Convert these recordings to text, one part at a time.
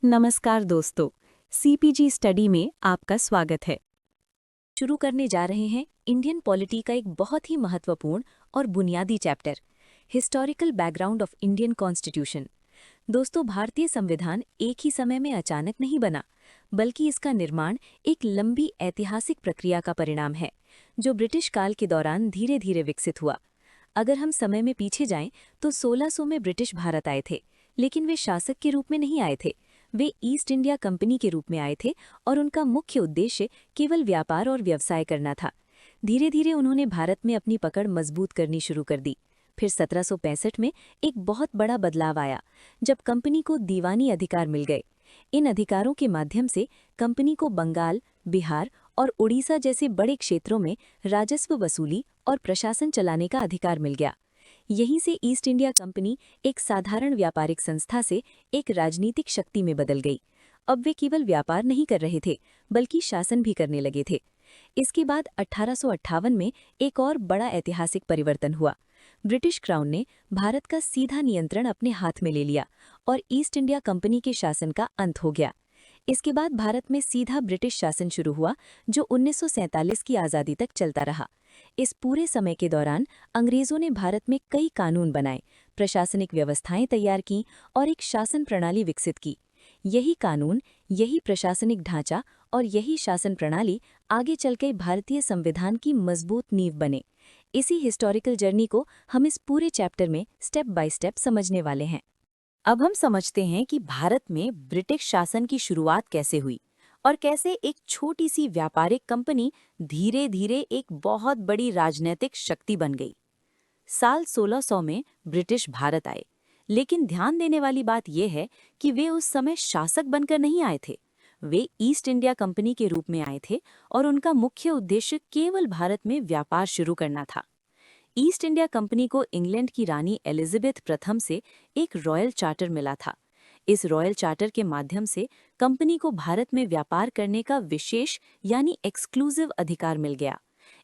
नमस्कार दोस्तों, सीपीजी स्टडी में आपका स्वागत है। शुरू करने जा रहे हैं इंडियन पॉलिटी का एक बहुत ही महत्वपूर्ण और बुनियादी chapter, historical background of Indian constitution. दोस्तों, भारतीय संविधान एक ही समय में अचानक नहीं बना, बल्कि इसका निर्माण एक लंबी ऐतिहासिक प्रक्रिया का परिणाम है, जो ब्रिटिश काल के दौरान धीरे धीरे विकसित हुआ। अगर हम समय में पीछे जाएं, तो 1600 में ब्रिटिश भारत आए थे, लेकिन वे शासक के रूप में नहीं आए थे। वे ईस्ट इंडिया कंपनी के रूप में आए थे और उनका मुख्य उद्देश्य केवल व्यापार और व्यवसाय करना था। धीरे धीरे उन्होंने भारत में अपनी पकड़ मजबूत करनी शुरू कर दी। फिर 1765 में एक बहुत बड़ा बदलाव आया, जब कंपनी को दीवानी अधिकार मिल गए। इन अधिकारों के माध्यम से कंपनी को बंगाल, बिहार और उड़ीसा जैसे बड़े क्षेत्रों में राजस्व वसूली और प्रशासन चलाने का अधिकार मिल गया। यहीं से ईस्ट इंडिया कंपनी एक साधारण व्यापारिक संस्था से एक राजनीतिक शक्ति में बदल गई। अब वे केवल व्यापार नहीं कर रहे थे, बल्कि शासन भी करने लगे थे। इसके बाद 1858 में एक और बड़ा ऐतिहासिक परिवर्तन हुआ। ब्रिटिश क्राउन ने भारत का सीधा नियंत्रण अपने हाथ में ले लिया और ईस्ट इंडिया कंपनी के शासन का अंत हो गया। इसके बाद भारत में सीधा ब्रिटिश शासन शुरू हुआ, जो 1947 की आज़ादी तक चलता रहा। इस पूरे समय के दौरान अंग्रेज़ों ने भारत में कई कानून बनाए, प्रशासनिक व्यवस्थाएं तैयार की और एक शासन प्रणाली विकसित की। यही कानून, यही प्रशासनिक ढांचा और यही शासन प्रणाली आगे चलकर भारतीय संविधान की मजबूत नींव बने। इसी हिस्टोरिकल जर्नी को हम इस पूरे चैप्टर में स्टेप बाय स्टेप समझने वाले हैं। अब हम समझते हैं कि भारत में ब्रिटिश शासन की शुरुआत कैसे हुई और कैसे एक छोटी सी व्यापारिक कंपनी धीरे धीरे एक बहुत बड़ी राजनीतिक शक्ति बन गई। साल 1600 में ब्रिटिश भारत आए, लेकिन ध्यान देने वाली बात यह है कि वे उस समय शासक बनकर नहीं आए थे। वे ईस्ट इंडिया कंपनी के रूप में आए थे और उनका मुख्य उद्देश्य केवल भारत में व्यापार शुरू करना था। ईस्ट इंडिया कंपनी को इंग्लैंड की रानी एलिजाबेथ प्रथम से एक रॉयल चार्टर मिला था। इस रॉयल चार्टर के माध्यम से कंपनी को भारत में व्यापार करने का विशेष यानी एक्सक्लूसिव अधिकार मिल गया।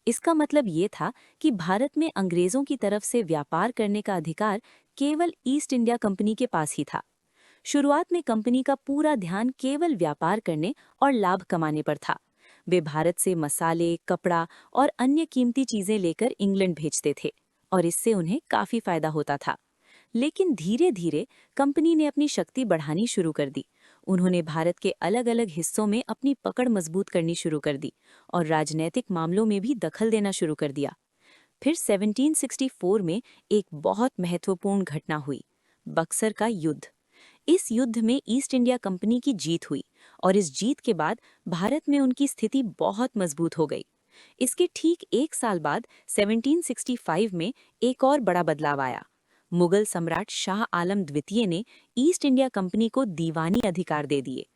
इसका मतलब ये था कि भारत में अंग्रेजों की तरफ से व्यापार करने का अधिकार केवल ईस्ट इंडिया कंपनी के पास ही था। शुरुआत में कंपनी का पूरा ध्यान केवल व्यापार करने और लाभ कमाने पर था। वे भारत से मसाले, कपड़ा और अन्य कीमती चीजें लेकर इंग्लैंड भेजते थे और इससे उन्हें काफी फायदा होता था। लेकिन धीरे धीरे कंपनी ने अपनी शक्ति बढ़ानी शुरू कर दी। उन्होंने भारत के अलग अलग हिस्सों में अपनी पकड़ मजबूत करनी शुरू कर दी और राजनीतिक मामलों में भी दखल देना शुरू कर दिया। फिर 1764 में एक बहुत महत्वपूर्ण घटना हुई, बक्सर का युद्ध। इस युद्ध में ईस्ट इंडिया कंपनी की जीत हुई और इस जीत के बाद भारत में उनकी स्थिति बहुत मजबूत हो गई। इसके ठीक एक साल बाद 1765 में एक और बड़ा बदलाव आया। मुगल सम्राट शाह आलम द्वितीय ने ईस्ट इंडिया कंपनी को दीवानी अधिकार दे दिए।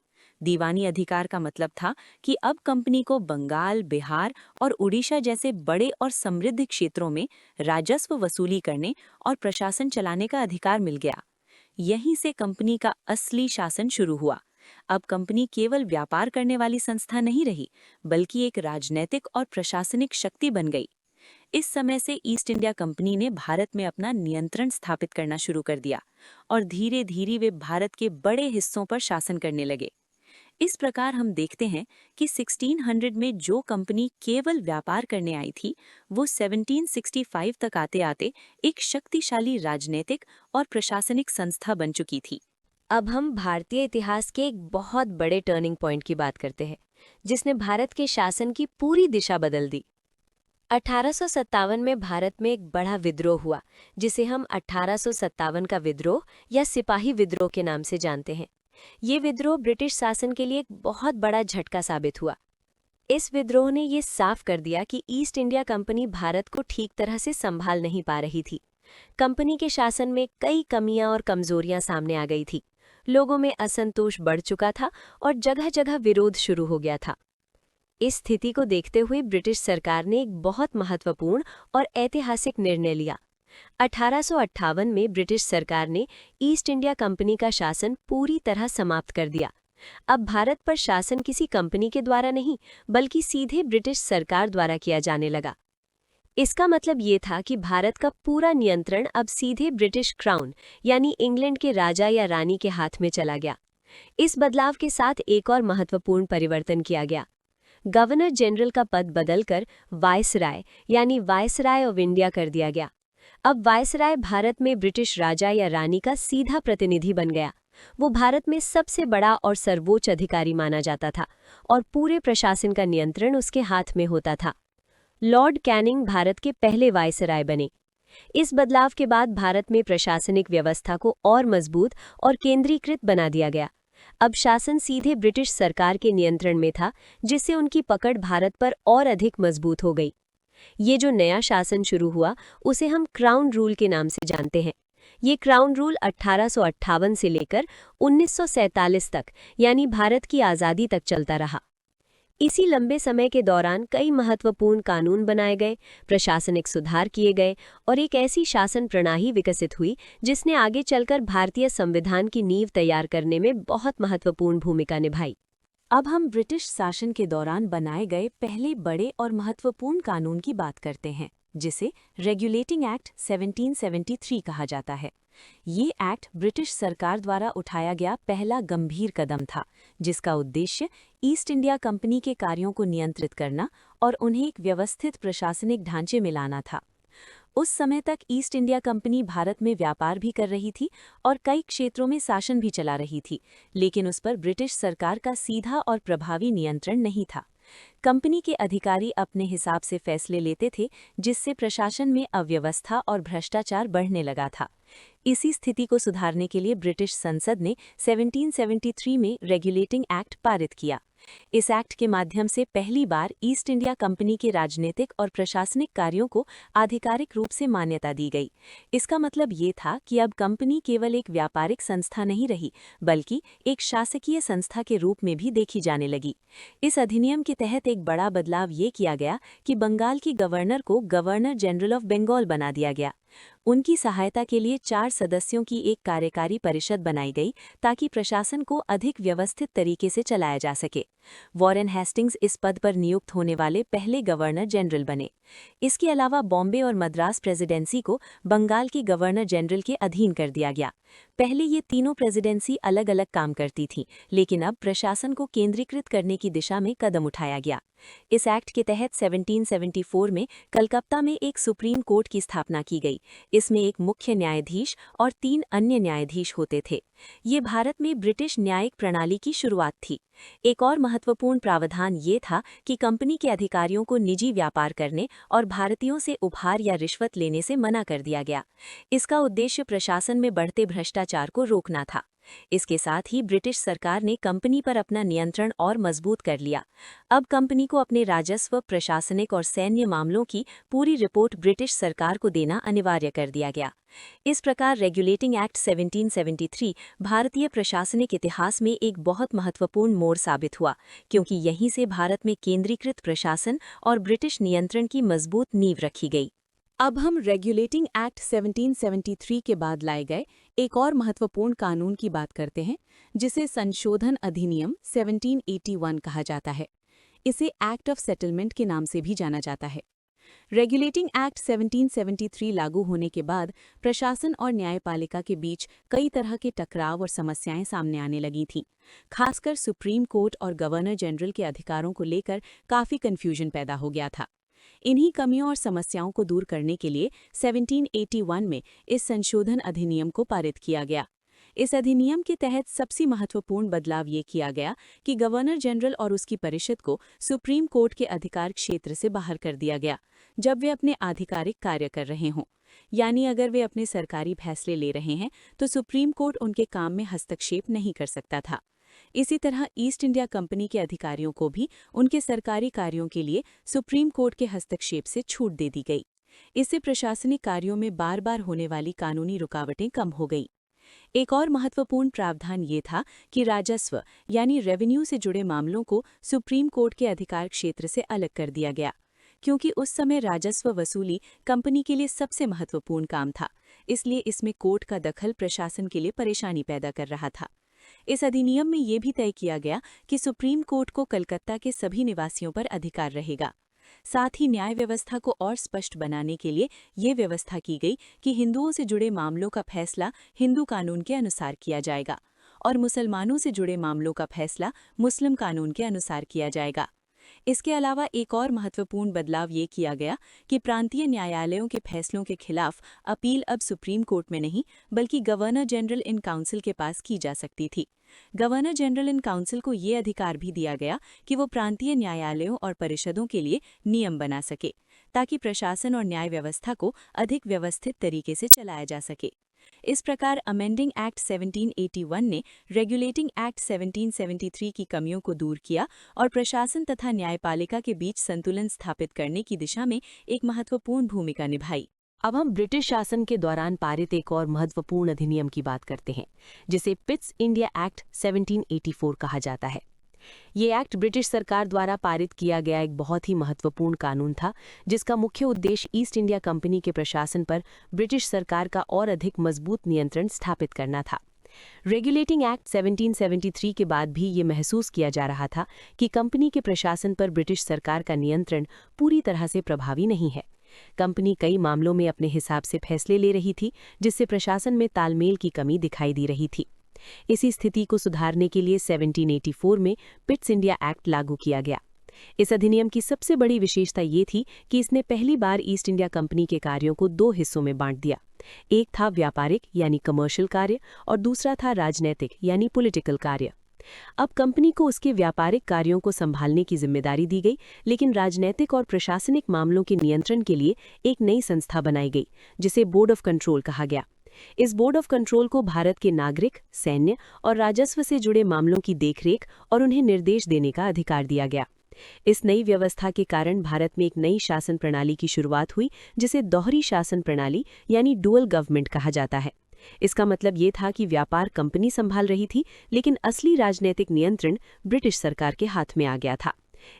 दीवानी अधिकार का मतलब था कि अब कंपनी को बंगाल, बिहार और उड़ीसा जैसे बड़े और समृद्ध क्षेत्रों में राजस्व वसूली करने और प्रशासन चलाने का अधिकार मिल गया। यहीं से कंपनी का असली शासन शुरू हुआ। अब कंपनी केवल व्यापार करने वाली संस्था नहीं रही, बल्कि एक राजनीतिक और प्रशासनिक शक्ति बन गई। इस समय से ईस्ट इंडिया कंपनी ने भारत में अपना नियंत्रण स्थापित करना शुरू कर दिया और धीरे धीरे वे भारत के बड़े हिस्सों पर शासन करने लगे। इस प्रकार हम देखते हैं कि 1600 में जो कंपनी केवल व्यापार करने आई थी, वो 1765 तक आते आते एक शक्तिशाली राजनीतिक और प्रशासनिक संस्था बन चुकी थी। अब हम भारतीय इतिहास के एक बहुत बड़े टर्निंग पॉइंट की बात करते हैं, जिसने भारत के शासन की पूरी दिशा बदल दी। 1857 में भारत में एक बड़ा विद्रोह हुआ, जिसे हम 1857 का विद्रोह या सिपाही विद्रोह के नाम से जानते हैं। ये विद्रोह ब्रिटिश शासन के लिए एक बहुत बड़ा झटका साबित हुआ। इस विद्रोह ने ये साफ कर दिया कि ईस्ट इंडिया कंपनी भारत को ठीक तरह से संभाल नहीं पा रही थी। कंपनी के शासन में कई कमियां और कमजोरियां सामने आ गई थी। लोगों में असंतोष बढ़ चुका था और जगह जगह विरोध शुरू हो गया था। इस स्थिति को देखते हुए ब्रिटिश सरकार ने एक बहुत महत्वपूर्ण और ऐतिहासिक निर्णय लिया। 1858 में ब्रिटिश सरकार ने ईस्ट इंडिया कंपनी का शासन पूरी तरह समाप्त कर दिया। अब भारत पर शासन किसी कंपनी के द्वारा नहीं, बल्कि सीधे ब्रिटिश सरकार द्वारा किया जाने लगा। इसका मतलब ये था कि भारत का पूरा नियंत्रण अब सीधे ब्रिटिश क्राउन यानी इंग्लैंड के राजा या रानी के हाथ में चला गया। इस बदलाव के साथ एक और महत्वपूर्ण परिवर्तन किया गया। गवर्नर जनरल का पद बदलकर वायसराय यानी वायसराय ऑफ इंडिया कर दिया गया। अब वायसराय भारत में ब्रिटिश राजा या रानी का सीधा प्रतिनिधि बन गया। वो भारत में सबसे बड़ा और सर्वोच्च अधिकारी माना जाता था और पूरे प्रशासन का नियंत्रण उसके हाथ में होता था। लॉर्ड कैनिंग भारत के पहले वायसराय बने। इस बदलाव के बाद भारत में प्रशासनिक व्यवस्था को और मजबूत और केंद्रीकृत बना दिया गया। अब शासन सीधे ब्रिटिश सरकार के नियंत्रण में था, जिससे उनकी पकड़ भारत पर और अधिक मजबूत हो गई। ये जो नया शासन शुरू हुआ, उसे हम क्राउन रूल के नाम से जानते हैं। ये क्राउन रूल 1858 से लेकर 1947 तक, यानी भारत की आज़ादी तक चलता रहा। इसी लंबे समय के दौरान कई महत्वपूर्ण कानून बनाए गए, प्रशासनिक सुधार किए गए और एक ऐसी शासन प्रणाली विकसित हुई जिसने आगे चलकर भारतीय संविधान की नींव तैयार करने में बहुत महत्वपूर्ण भूमिका निभाई। अब हम ब्रिटिश शासन के दौरान बनाए गए पहले बड़े और महत्वपूर्ण कानून की बात करते हैं, जिसे रेगुलेटिंग एक्ट 1773 कहा जाता है। ये एक्ट ब्रिटिश सरकार द्वारा उठाया गया पहला गंभीर कदम था, जिसका उद्देश्य ईस्ट इंडिया कंपनी के कार्यों को नियंत्रित करना और उन्हें एक व्यवस्थित प्रशासनिक ढांचे में लाना था। उस समय तक ईस्ट इंडिया कंपनी भारत में व्यापार भी कर रही थी और कई क्षेत्रों में शासन भी चला रही थी, लेकिन उस पर ब्रिटिश सरकार का सीधा और प्रभावी नियंत्रण नहीं था। कंपनी के अधिकारी अपने हिसाब से फैसले लेते थे, जिससे प्रशासन में अव्यवस्था और भ्रष्टाचार बढ़ने लगा था। इसी स्थिति को सुधारने के लिए ब्रिटिश संसद ने 1773 में रेगुलेटिंग एक्ट पारित किया। इस एक्ट के माध्यम से पहली बार ईस्ट इंडिया कंपनी के राजनीतिक और प्रशासनिक कार्यों को आधिकारिक रूप से मान्यता दी गई। इसका मतलब ये था कि अब कंपनी केवल एक व्यापारिक संस्था नहीं रही, बल्कि एक शासकीय संस्था के रूप में भी देखी जाने लगी। इस अधिनियम के तहत एक बड़ा बदलाव ये किया गया कि बंगाल की गवर्नर को गवर्नर जनरल ऑफ बंगाल बना दिया गया। उनकी सहायता के लिए 4 सदस्यों की एक कार्यकारी परिषद बनाई गई, ताकि प्रशासन को अधिक व्यवस्थित तरीके से चलाया जा सके। वॉरेन हेस्टिंग्स इस पद पर नियुक्त होने वाले पहले गवर्नर जनरल बने। इसके अलावा बॉम्बे और मद्रास प्रेसिडेंसी को बंगाल की गवर्नर जनरल के अधीन कर दिया गया। पहले ये तीनों प्रेसिडेंसी अलग अलग काम करती थीं, लेकिन अब प्रशासन को केंद्रीकृत करने की दिशा में कदम उठाया गया। इस एक्ट के तहत 1774 में कलकत्ता में एक सुप्रीम कोर्ट की स्थापना की गई। इसमें एक मुख्य न्यायाधीश और 3 अन्य न्यायाधीश होते थे। ये भारत में ब्रिटिश न्यायिक प्रणाली की शुरुआत थी। एक और महत्वपूर्ण प्रावधान ये था कि कंपनी के अधिकारियों को निजी व्यापार करने और भारतीयों से उपहार या रिश्वत लेने से मना कर दिया गया। इसका उद्देश्य प्रशासन में बढ़ते भ्रष्टाचार को रोकना था। इसके साथ ही ब्रिटिश सरकार ने कंपनी पर अपना नियंत्रण और मजबूत कर लिया। अब कंपनी को अपने राजस्व, प्रशासनिक और सैन्य मामलों की पूरी रिपोर्ट ब्रिटिश सरकार को देना अनिवार्य कर दिया गया। इस प्रकार रेगुलेटिंग एक्ट 1773 भारतीय प्रशासनिक इतिहास में एक बहुत महत्वपूर्ण मोड़ साबित हुआ, क्योंकि यहीं से भारत में केंद्रीकृत प्रशासन और ब्रिटिश नियंत्रण की मजबूत नींव रखी गई। अब हम रेगुलेटिंग एक्ट 1773 के बाद लाए गए एक और महत्वपूर्ण कानून की बात करते हैं, जिसे संशोधन अधिनियम 1781 कहा जाता है। इसे एक्ट ऑफ सेटलमेंट के नाम से भी जाना जाता है। रेगुलेटिंग एक्ट 1773 लागू होने के बाद प्रशासन और न्यायपालिका के बीच कई तरह के टकराव और समस्याएं सामने आने लगी थीं। खासकर सुप्रीम कोर्ट और गवर्नर जनरल के अधिकारों को लेकर काफ़ी कन्फ्यूजन पैदा हो गया था। इन्हीं कमियों और समस्याओं को दूर करने के लिए 1781 में इस संशोधन अधिनियम को पारित किया गया। इस अधिनियम के तहत सबसे महत्वपूर्ण बदलाव ये किया गया कि गवर्नर जनरल और उसकी परिषद को सुप्रीम कोर्ट के अधिकार क्षेत्र से बाहर कर दिया गया, जब वे अपने आधिकारिक कार्य कर रहे हों। यानी अगर वे अपने सरकारी फैसले ले रहे हैं तो सुप्रीम कोर्ट उनके काम में हस्तक्षेप नहीं कर सकता था। इसी तरह ईस्ट इंडिया कंपनी के अधिकारियों को भी उनके सरकारी कार्यों के लिए सुप्रीम कोर्ट के हस्तक्षेप से छूट दे दी गई। इससे प्रशासनिक कार्यों में बार बार होने वाली कानूनी रुकावटें कम हो गईं। एक और महत्वपूर्ण प्रावधान ये था कि राजस्व यानी रेवेन्यू से जुड़े मामलों को सुप्रीम कोर्ट के अधिकार क्षेत्र से अलग कर दिया गया, क्योंकि उस समय राजस्व वसूली कंपनी के लिए सबसे महत्वपूर्ण काम था। इसलिए इसमें कोर्ट का दखल प्रशासन के लिए परेशानी पैदा कर रहा था। इस अधिनियम में ये भी तय किया गया कि सुप्रीम कोर्ट को कलकत्ता के सभी निवासियों पर अधिकार रहेगा। साथ ही न्याय व्यवस्था को और स्पष्ट बनाने के लिए ये व्यवस्था की गई कि हिंदुओं से जुड़े मामलों का फैसला हिंदू कानून के अनुसार किया जाएगा और मुसलमानों से जुड़े मामलों का फैसला मुस्लिम कानून के अनुसार किया जाएगा। इसके अलावा एक और महत्वपूर्ण बदलाव ये किया गया कि प्रांतीय न्यायालयों के फैसलों के खिलाफ अपील अब सुप्रीम कोर्ट में नहीं बल्कि गवर्नर जनरल इन काउंसिल के पास की जा सकती थी। गवर्नर जनरल इन काउंसिल को ये अधिकार भी दिया गया कि वो प्रांतीय न्यायालयों और परिषदों के लिए नियम बना सके, ताकि प्रशासन और न्याय व्यवस्था को अधिक व्यवस्थित तरीके से चलाया जा सके। इस प्रकार अमेंडिंग एक्ट 1781 ने रेगुलेटिंग एक्ट 1773 की कमियों को दूर किया और प्रशासन तथा न्यायपालिका के बीच संतुलन स्थापित करने की दिशा में एक महत्वपूर्ण भूमिका निभाई। अब हम ब्रिटिश शासन के दौरान पारित एक और महत्वपूर्ण अधिनियम की बात करते हैं, जिसे पिट्स इंडिया एक्ट 1784 कहा जाता है। ये एक्ट ब्रिटिश सरकार द्वारा पारित किया गया एक बहुत ही महत्वपूर्ण कानून था, जिसका मुख्य उद्देश्य ईस्ट इंडिया कंपनी के प्रशासन पर ब्रिटिश सरकार का और अधिक मजबूत नियंत्रण स्थापित करना था। रेगुलेटिंग एक्ट 1773 के बाद भी ये महसूस किया जा रहा था कि कंपनी के प्रशासन पर ब्रिटिश सरकार का नियंत्रण पूरी तरह से प्रभावी नहीं है। कंपनी कई मामलों में अपने हिसाब से फैसले ले रही थी, जिससे प्रशासन में तालमेल की कमी दिखाई दी रही थी। इसी स्थिति को सुधारने के लिए 1784 में पिट्स इंडिया एक्ट लागू किया गया। इस अधिनियम की सबसे बड़ी विशेषता ये थी कि इसने पहली बार ईस्ट इंडिया कंपनी के कार्यों को दो हिस्सों में बांट दिया। एक था व्यापारिक यानी कमर्शियल कार्य और दूसरा था राजनैतिक यानी पॉलिटिकल कार्य। अब कंपनी को उसके व्यापारिक कार्यों को संभालने की जिम्मेदारी दी गई, लेकिन राजनैतिक और प्रशासनिक मामलों के नियंत्रण के लिए एक नई संस्था बनाई गई, जिसे बोर्ड ऑफ कंट्रोल कहा गया। इस बोर्ड ऑफ कंट्रोल को भारत के नागरिक, सैन्य और राजस्व से जुड़े मामलों की देखरेख और उन्हें निर्देश देने का अधिकार दिया गया। इस नई व्यवस्था के कारण भारत में एक नई शासन प्रणाली की शुरुआत हुई, जिसे दोहरी शासन प्रणाली यानी डुअल गवर्नमेंट कहा जाता है। इसका मतलब ये था कि व्यापार कंपनी संभाल रही थी, लेकिन असली राजनीतिक नियंत्रण ब्रिटिश सरकार के हाथ में आ गया था।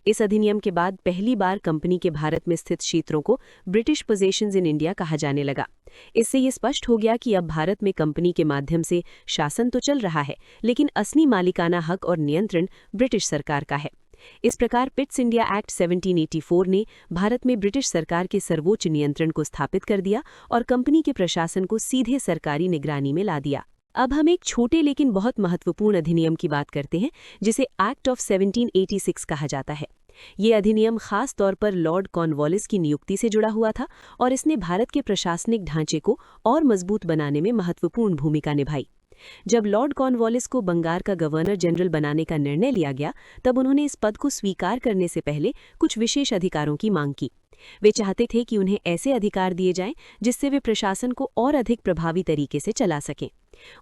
इस अधिनियम के बाद पहली बार कंपनी के भारत में स्थित क्षेत्रों को ब्रिटिश पोजेशंस इन इंडिया कहा जाने लगा। इससे ये स्पष्ट हो गया कि अब भारत में कंपनी के माध्यम से शासन तो चल रहा है, लेकिन असली मालिकाना हक और नियंत्रण ब्रिटिश सरकार का है। इस प्रकार पिट्स इंडिया एक्ट 1784 ने भारत में ब्रिटिश सरकार के सर्वोच्च नियंत्रण को स्थापित कर दिया और कंपनी के प्रशासन को सीधे सरकारी निगरानी में ला दिया। अब हम एक छोटे लेकिन बहुत महत्वपूर्ण अधिनियम की बात करते हैं, जिसे एक्ट ऑफ 1786 कहा जाता है। ये अधिनियम खास तौर पर लॉर्ड कॉर्नवालिस की नियुक्ति से जुड़ा हुआ था और इसने भारत के प्रशासनिक ढांचे को और मजबूत बनाने में महत्वपूर्ण भूमिका निभाई। जब लॉर्ड कॉर्नवालिस को बंगाल का गवर्नर जनरल बनाने का निर्णय लिया गया, तब उन्होंने इस पद को स्वीकार करने से पहले कुछ विशेष अधिकारों की मांग की। वे चाहते थे कि उन्हें ऐसे अधिकार दिए जाएं जिससे वे प्रशासन को और अधिक प्रभावी तरीके से चला सकें।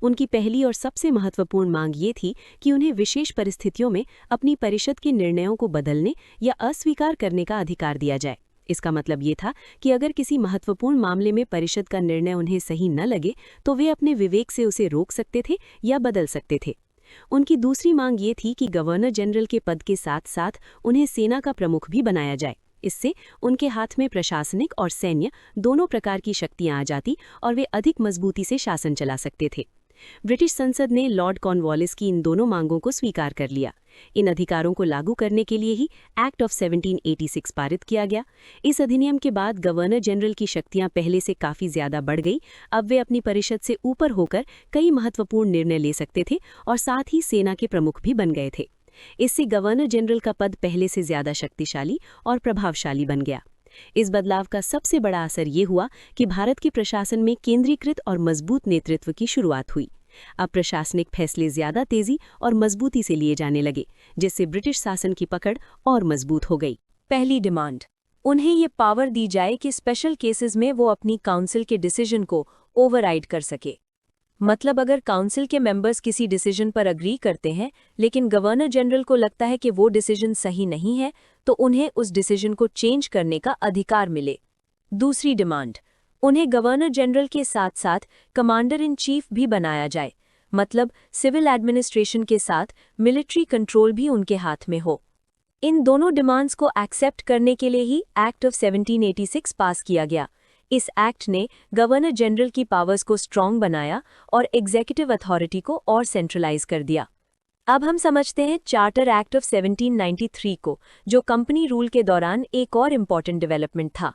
उनकी पहली और सबसे महत्वपूर्ण मांग ये थी कि उन्हें विशेष परिस्थितियों में अपनी परिषद के निर्णयों को बदलने या अस्वीकार करने का अधिकार दिया जाए। इसका मतलब ये था कि अगर किसी महत्वपूर्ण मामले में परिषद का निर्णय उन्हें सही न लगे, तो वे अपने विवेक से उसे रोक सकते थे या बदल सकते थे। उनकी दूसरी मांग ये थी कि गवर्नर जनरल के पद के साथ साथ उन्हें सेना का प्रमुख भी बनाया जाए। इससे उनके हाथ में प्रशासनिक और सैन्य दोनों प्रकार की शक्तियां आ जाती और वे अधिक मजबूती से शासन चला सकते थे। ब्रिटिश संसद ने लॉर्ड कॉर्नवालिस की इन दोनों मांगों को स्वीकार कर लिया। इन अधिकारों को लागू करने के लिए ही एक्ट ऑफ 1786 पारित किया गया। इस अधिनियम के बाद गवर्नर जनरल की शक्तियां पहले से काफ़ी ज़्यादा बढ़ गई। अब वे अपनी परिषद से ऊपर होकर कई महत्वपूर्ण निर्णय ले सकते थे और साथ ही सेना के प्रमुख भी बन गए थे। इससे गवर्नर जनरल का पद पहले से ज़्यादा शक्तिशाली और प्रभावशाली बन गया। इस बदलाव का सबसे बड़ा असर ये हुआ कि भारत के प्रशासन में केंद्रीकृत और मजबूत नेतृत्व की शुरुआत हुई। अब प्रशासनिक फैसले ज्यादा तेजी और मजबूती से लिए जाने लगे, जिससे ब्रिटिश शासन की पकड़ और मजबूत हो गई। पहली डिमांड, उन्हें ये पावर दी जाए कि स्पेशल केसेस में वो अपनी काउंसिल के डिसीजन को ओवरराइड कर सके। मतलब अगर काउंसिल के मेंबर्स किसी डिसीजन पर अग्री करते हैं, लेकिन गवर्नर जनरल को लगता है कि वो डिसीजन सही नहीं है, तो उन्हें उस डिसीजन को चेंज करने का अधिकार मिले। दूसरी डिमांड, उन्हें गवर्नर जनरल के साथ साथ कमांडर इन चीफ भी बनाया जाए। मतलब सिविल एडमिनिस्ट्रेशन के साथ मिलिट्री कंट्रोल भी उनके हाथ में हो। इन दोनों डिमांड्स को एक्सेप्ट करने के लिए ही एक्ट ऑफ 1786 पास किया गया। इस एक्ट ने गवर्नर जनरल की पावर्स को स्ट्रॉन्ग बनाया और एग्जीक्यूटिव अथॉरिटी को और सेंट्रलाइज कर दिया। अब हम समझते हैं चार्टर एक्ट ऑफ 1793 को, जो कंपनी रूल के दौरान एक और इम्पॉर्टेंट डेवलपमेंट था।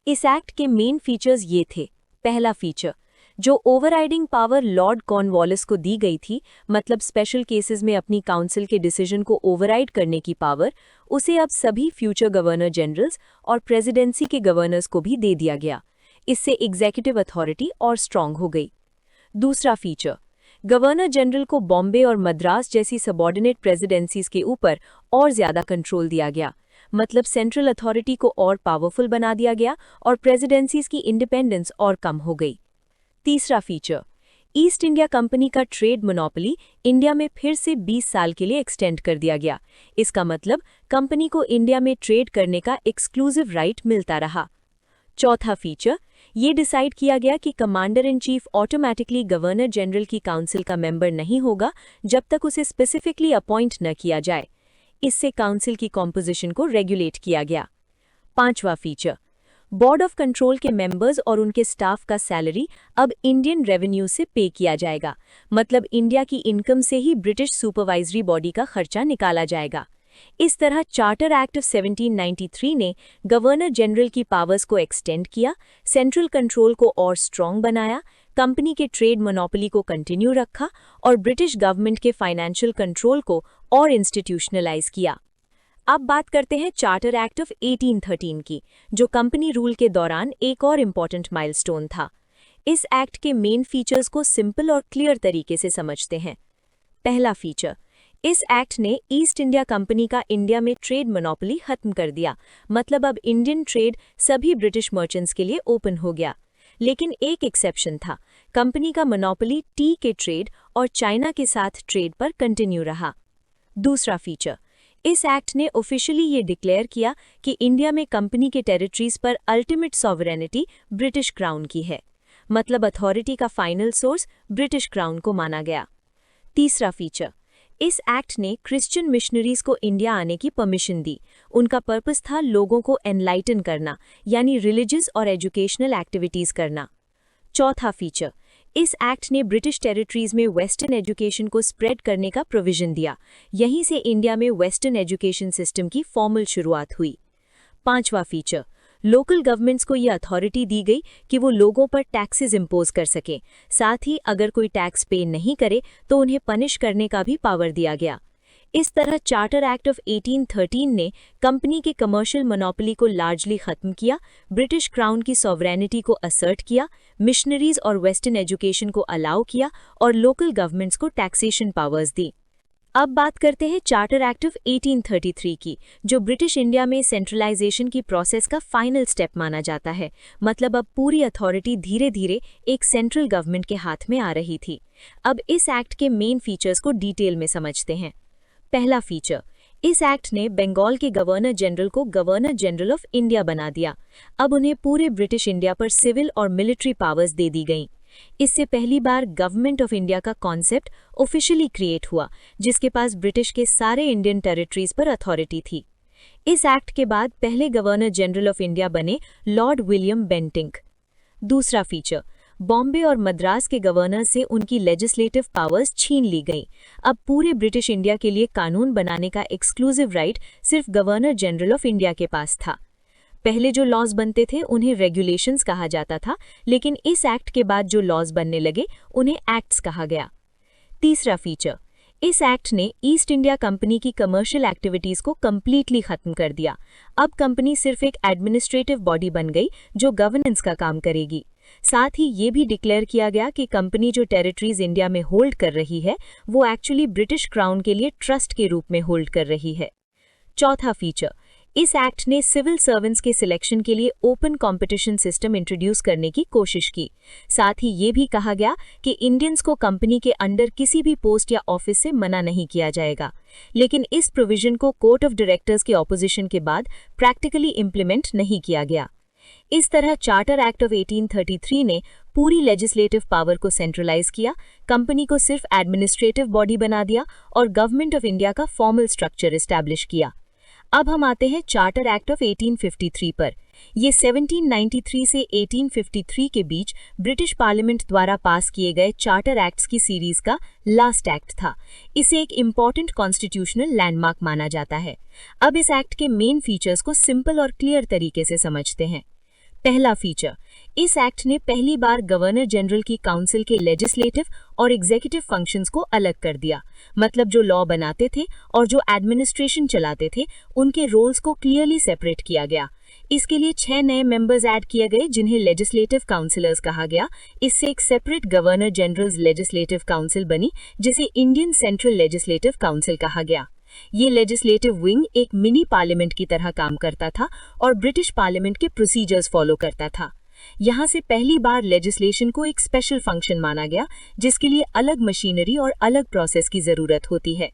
इस एक्ट के मेन फीचर्स ये थे। पहला फीचर, जो ओवरराइडिंग पावर लॉर्ड कॉर्नवालिस को दी गई थी, मतलब स्पेशल केसेस में अपनी काउंसिल के डिसीजन को ओवरराइड करने की पावर, उसे अब सभी फ्यूचर गवर्नर जनरल्स और प्रेसिडेंसी के गवर्नर्स को भी दे दिया गया। इससे एग्जीक्यूटिव अथॉरिटी और स्ट्रांग हो गई। दूसरा फीचर, गवर्नर जनरल को बॉम्बे और मद्रास जैसी सबॉर्डिनेट प्रेसिडेंसीज के ऊपर और ज्यादा कंट्रोल दिया गया, मतलब सेंट्रल अथॉरिटी को और पावरफुल बना दिया गया और प्रेसिडेंसीज की इंडिपेंडेंस और कम हो गई। तीसरा फीचर, ईस्ट इंडिया कंपनी का ट्रेड मोनोपोली इंडिया में फिर से 20 साल के लिए एक्सटेंड कर दिया गया। इसका मतलब कंपनी को इंडिया में ट्रेड करने का एक्सक्लूसिव राइट मिलता रहा। चौथा फीचर, ये डिसाइड किया गया कि commander in chief automatically governor general की काउंसिल का मेंबर नहीं होगा जब तक उसे स्पेसिफिकली अपॉइंट न किया जाए। इससे काउंसिल की कॉम्पोजिशन को रेगुलेट किया गया। पांचवा फीचर, बोर्ड ऑफ कंट्रोल के मेंबर्स और उनके स्टाफ का सैलरी अब इंडियन रेवेन्यू से पे किया जाएगा, मतलब इंडिया की इनकम से ही ब्रिटिश सुपरवाइजरी बॉडी का खर्चा निकाला जाएगा। इस तरह चार्टर एक्ट ऑफ 1793 ने गवर्नर जनरल की पावर्स को एक्सटेंड किया, सेंट्रल कंट्रोल को और स्ट्रॉन्ग बनाया, कंपनी के ट्रेड मोनोपोली को कंटिन्यू रखा और ब्रिटिश गवर्नमेंट के फाइनेंशियल कंट्रोल को और इंस्टीट्यूशनलाइज किया। अब बात करते हैं चार्टर एक्ट ऑफ 1813 की, जो कंपनी रूल के दौरान एक और इम्पॉर्टेंट माइलस्टोन था। इस एक्ट के मेन फीचर्स को सिंपल और क्लियर तरीके से समझते हैं। पहला फीचर, इस एक्ट ने ईस्ट इंडिया कंपनी का इंडिया में ट्रेड मोनोपोली खत्म कर दिया, मतलब अब इंडियन ट्रेड सभी ब्रिटिश मर्चेंट्स के लिए ओपन हो गया। लेकिन एक एक्सेप्शन था, कंपनी का मोनोपोली टी के ट्रेड और चाइना के साथ ट्रेड पर कंटिन्यू रहा। दूसरा फीचर, इस एक्ट ने ऑफिशियली ये डिक्लेयर किया कि इंडिया में कंपनी के टेरिटरीज पर अल्टीमेट सॉवरेनिटी ब्रिटिश क्राउन की है, मतलब अथॉरिटी का फाइनल सोर्स ब्रिटिश क्राउन को माना गया। तीसरा फीचर, इस एक्ट ने क्रिश्चियन मिशनरीज को इंडिया आने की परमिशन दी। उनका पर्पस था लोगों को एनलाइटन करना, यानी रिलीजियस और एजुकेशनल एक्टिविटीज करना। चौथा फीचर, इस एक्ट ने ब्रिटिश टेरिटरीज में वेस्टर्न एजुकेशन को स्प्रेड करने का प्रोविजन दिया। यहीं से इंडिया में वेस्टर्न एजुकेशन सिस्टम की फॉर्मल शुरुआत हुई। पांचवा फीचर, लोकल गवर्नमेंट्स को यह अथॉरिटी दी गई कि वो लोगों पर टैक्सेस इम्पोज कर सकें, साथ ही अगर कोई टैक्स पे नहीं करे तो उन्हें पनिश करने का भी पावर दिया गया। इस तरह चार्टर एक्ट ऑफ 1813 ने कंपनी के कमर्शियल मोनोपोली को लार्जली खत्म किया, ब्रिटिश क्राउन की सॉवरेनिटी को असर्ट किया, मिशनरीज और वेस्टर्न एजुकेशन को अलाउ किया और लोकल गवर्नमेंट्स को टैक्सेशन पावर्स दी। अब बात करते हैं चार्टर एक्ट ऑफ 1833 की, जो ब्रिटिश इंडिया में सेंट्रलाइजेशन की प्रोसेस का फाइनल स्टेप माना जाता है, मतलब अब पूरी अथॉरिटी धीरे धीरे एक सेंट्रल गवर्नमेंट के हाथ में आ रही थी। अब इस एक्ट के मेन फीचर्स को डिटेल में समझते हैं। पहला फीचर, इस एक्ट ने बंगाल के गवर्नर जनरल को गवर्नर जनरल ऑफ इंडिया बना दिया। अब उन्हें पूरे ब्रिटिश इंडिया पर सिविल और मिलिट्री पावर्स दे दी गईं। इससे पहली बार गवर्नमेंट ऑफ इंडिया का कॉन्सेप्ट ऑफिशियली क्रिएट हुआ, जिसके पास ब्रिटिश के सारे इंडियन टेरिटरीज पर अथॉरिटी थी। इस एक्ट के बाद पहले गवर्नर जनरल ऑफ इंडिया बने लॉर्ड विलियम बेंटिंक। दूसरा फीचर, बॉम्बे और मद्रास के गवर्नर से उनकी लेजिस्लेटिव पावर्स छीन ली गईं। अब पूरे ब्रिटिश इंडिया के लिए कानून बनाने का एक्सक्लूसिव राइट सिर्फ गवर्नर जनरल ऑफ इंडिया के पास था। पहले जो लॉज बनते थे उन्हें रेगुलेशंस कहा जाता था, लेकिन इस एक्ट के बाद जो लॉज बनने लगे उन्हें एक्ट्स कहा गया। तीसरा फीचर, इस एक्ट ने ईस्ट इंडिया कंपनी की कमर्शियल एक्टिविटीज को कंप्लीटली खत्म कर दिया। अब कंपनी सिर्फ एक एडमिनिस्ट्रेटिव बॉडी बन गई जो गवर्नेंस का काम करेगी। साथ ही ये भी डिक्लेयर किया गया कि कंपनी जो टेरिटरीज इंडिया में होल्ड कर रही है वो एक्चुअली ब्रिटिश क्राउन के लिए ट्रस्ट के रूप में होल्ड कर रही है। चौथा फीचर, इस एक्ट ने सिविल सर्वेंट्स के सिलेक्शन के लिए ओपन कंपटीशन सिस्टम इंट्रोड्यूस करने की कोशिश की। साथ ही ये भी कहा गया कि इंडियंस को कंपनी के अंडर किसी भी पोस्ट या ऑफिस से मना नहीं किया जाएगा, लेकिन इस प्रोविजन को कोर्ट ऑफ डायरेक्टर्स के ऑपोजिशन के बाद प्रैक्टिकली इम्प्लीमेंट नहीं किया गया। इस तरह चार्टर एक्ट ऑफ 1833 ने पूरी लेजिस्लेटिव पावर को सेंट्रलाइज किया, कंपनी को सिर्फ एडमिनिस्ट्रेटिव बॉडी बना दिया और गवर्नमेंट ऑफ इंडिया का फॉर्मल स्ट्रक्चर एस्टैब्लिश किया। अब हम आते हैं चार्टर एक्ट ऑफ 1853 पर। ये 1793 से 1853 के बीच ब्रिटिश पार्लियामेंट द्वारा पास किए गए चार्टर एक्ट्स की सीरीज का लास्ट एक्ट था। इसे एक इम्पॉर्टेंट कॉन्स्टिट्यूशनल लैंडमार्क माना जाता है। अब इस एक्ट के मेन फीचर्स को सिंपल और क्लियर तरीके से समझते हैं। पहला फीचर, इस एक्ट ने पहली बार गवर्नर जनरल की काउंसिल के लेजिस्लेटिव और एग्जीक्यूटिव फंक्शंस को अलग कर दिया। मतलब जो लॉ बनाते थे और जो एडमिनिस्ट्रेशन चलाते थे, उनके रोल्स को क्लियरली सेपरेट किया गया। इसके लिए 6 नए मेंबर्स ऐड किए गए जिन्हें लेजिस्लेटिव काउंसिलर्स कहा गया। इससे एक separate governor generals legislative council बनी, जिसे इंडियन सेंट्रल लेजिस्लेटिव काउंसिल कहा गया। ये लेजिस्लेटिव विंग एक मिनी पार्लियामेंट की तरह काम करता था और ब्रिटिश पार्लियामेंट के प्रोसीजर्स फॉलो करता था। यहाँ से पहली बार लेजिस्लेशन को एक स्पेशल फंक्शन माना गया, जिसके लिए अलग मशीनरी और अलग प्रोसेस की जरूरत होती है।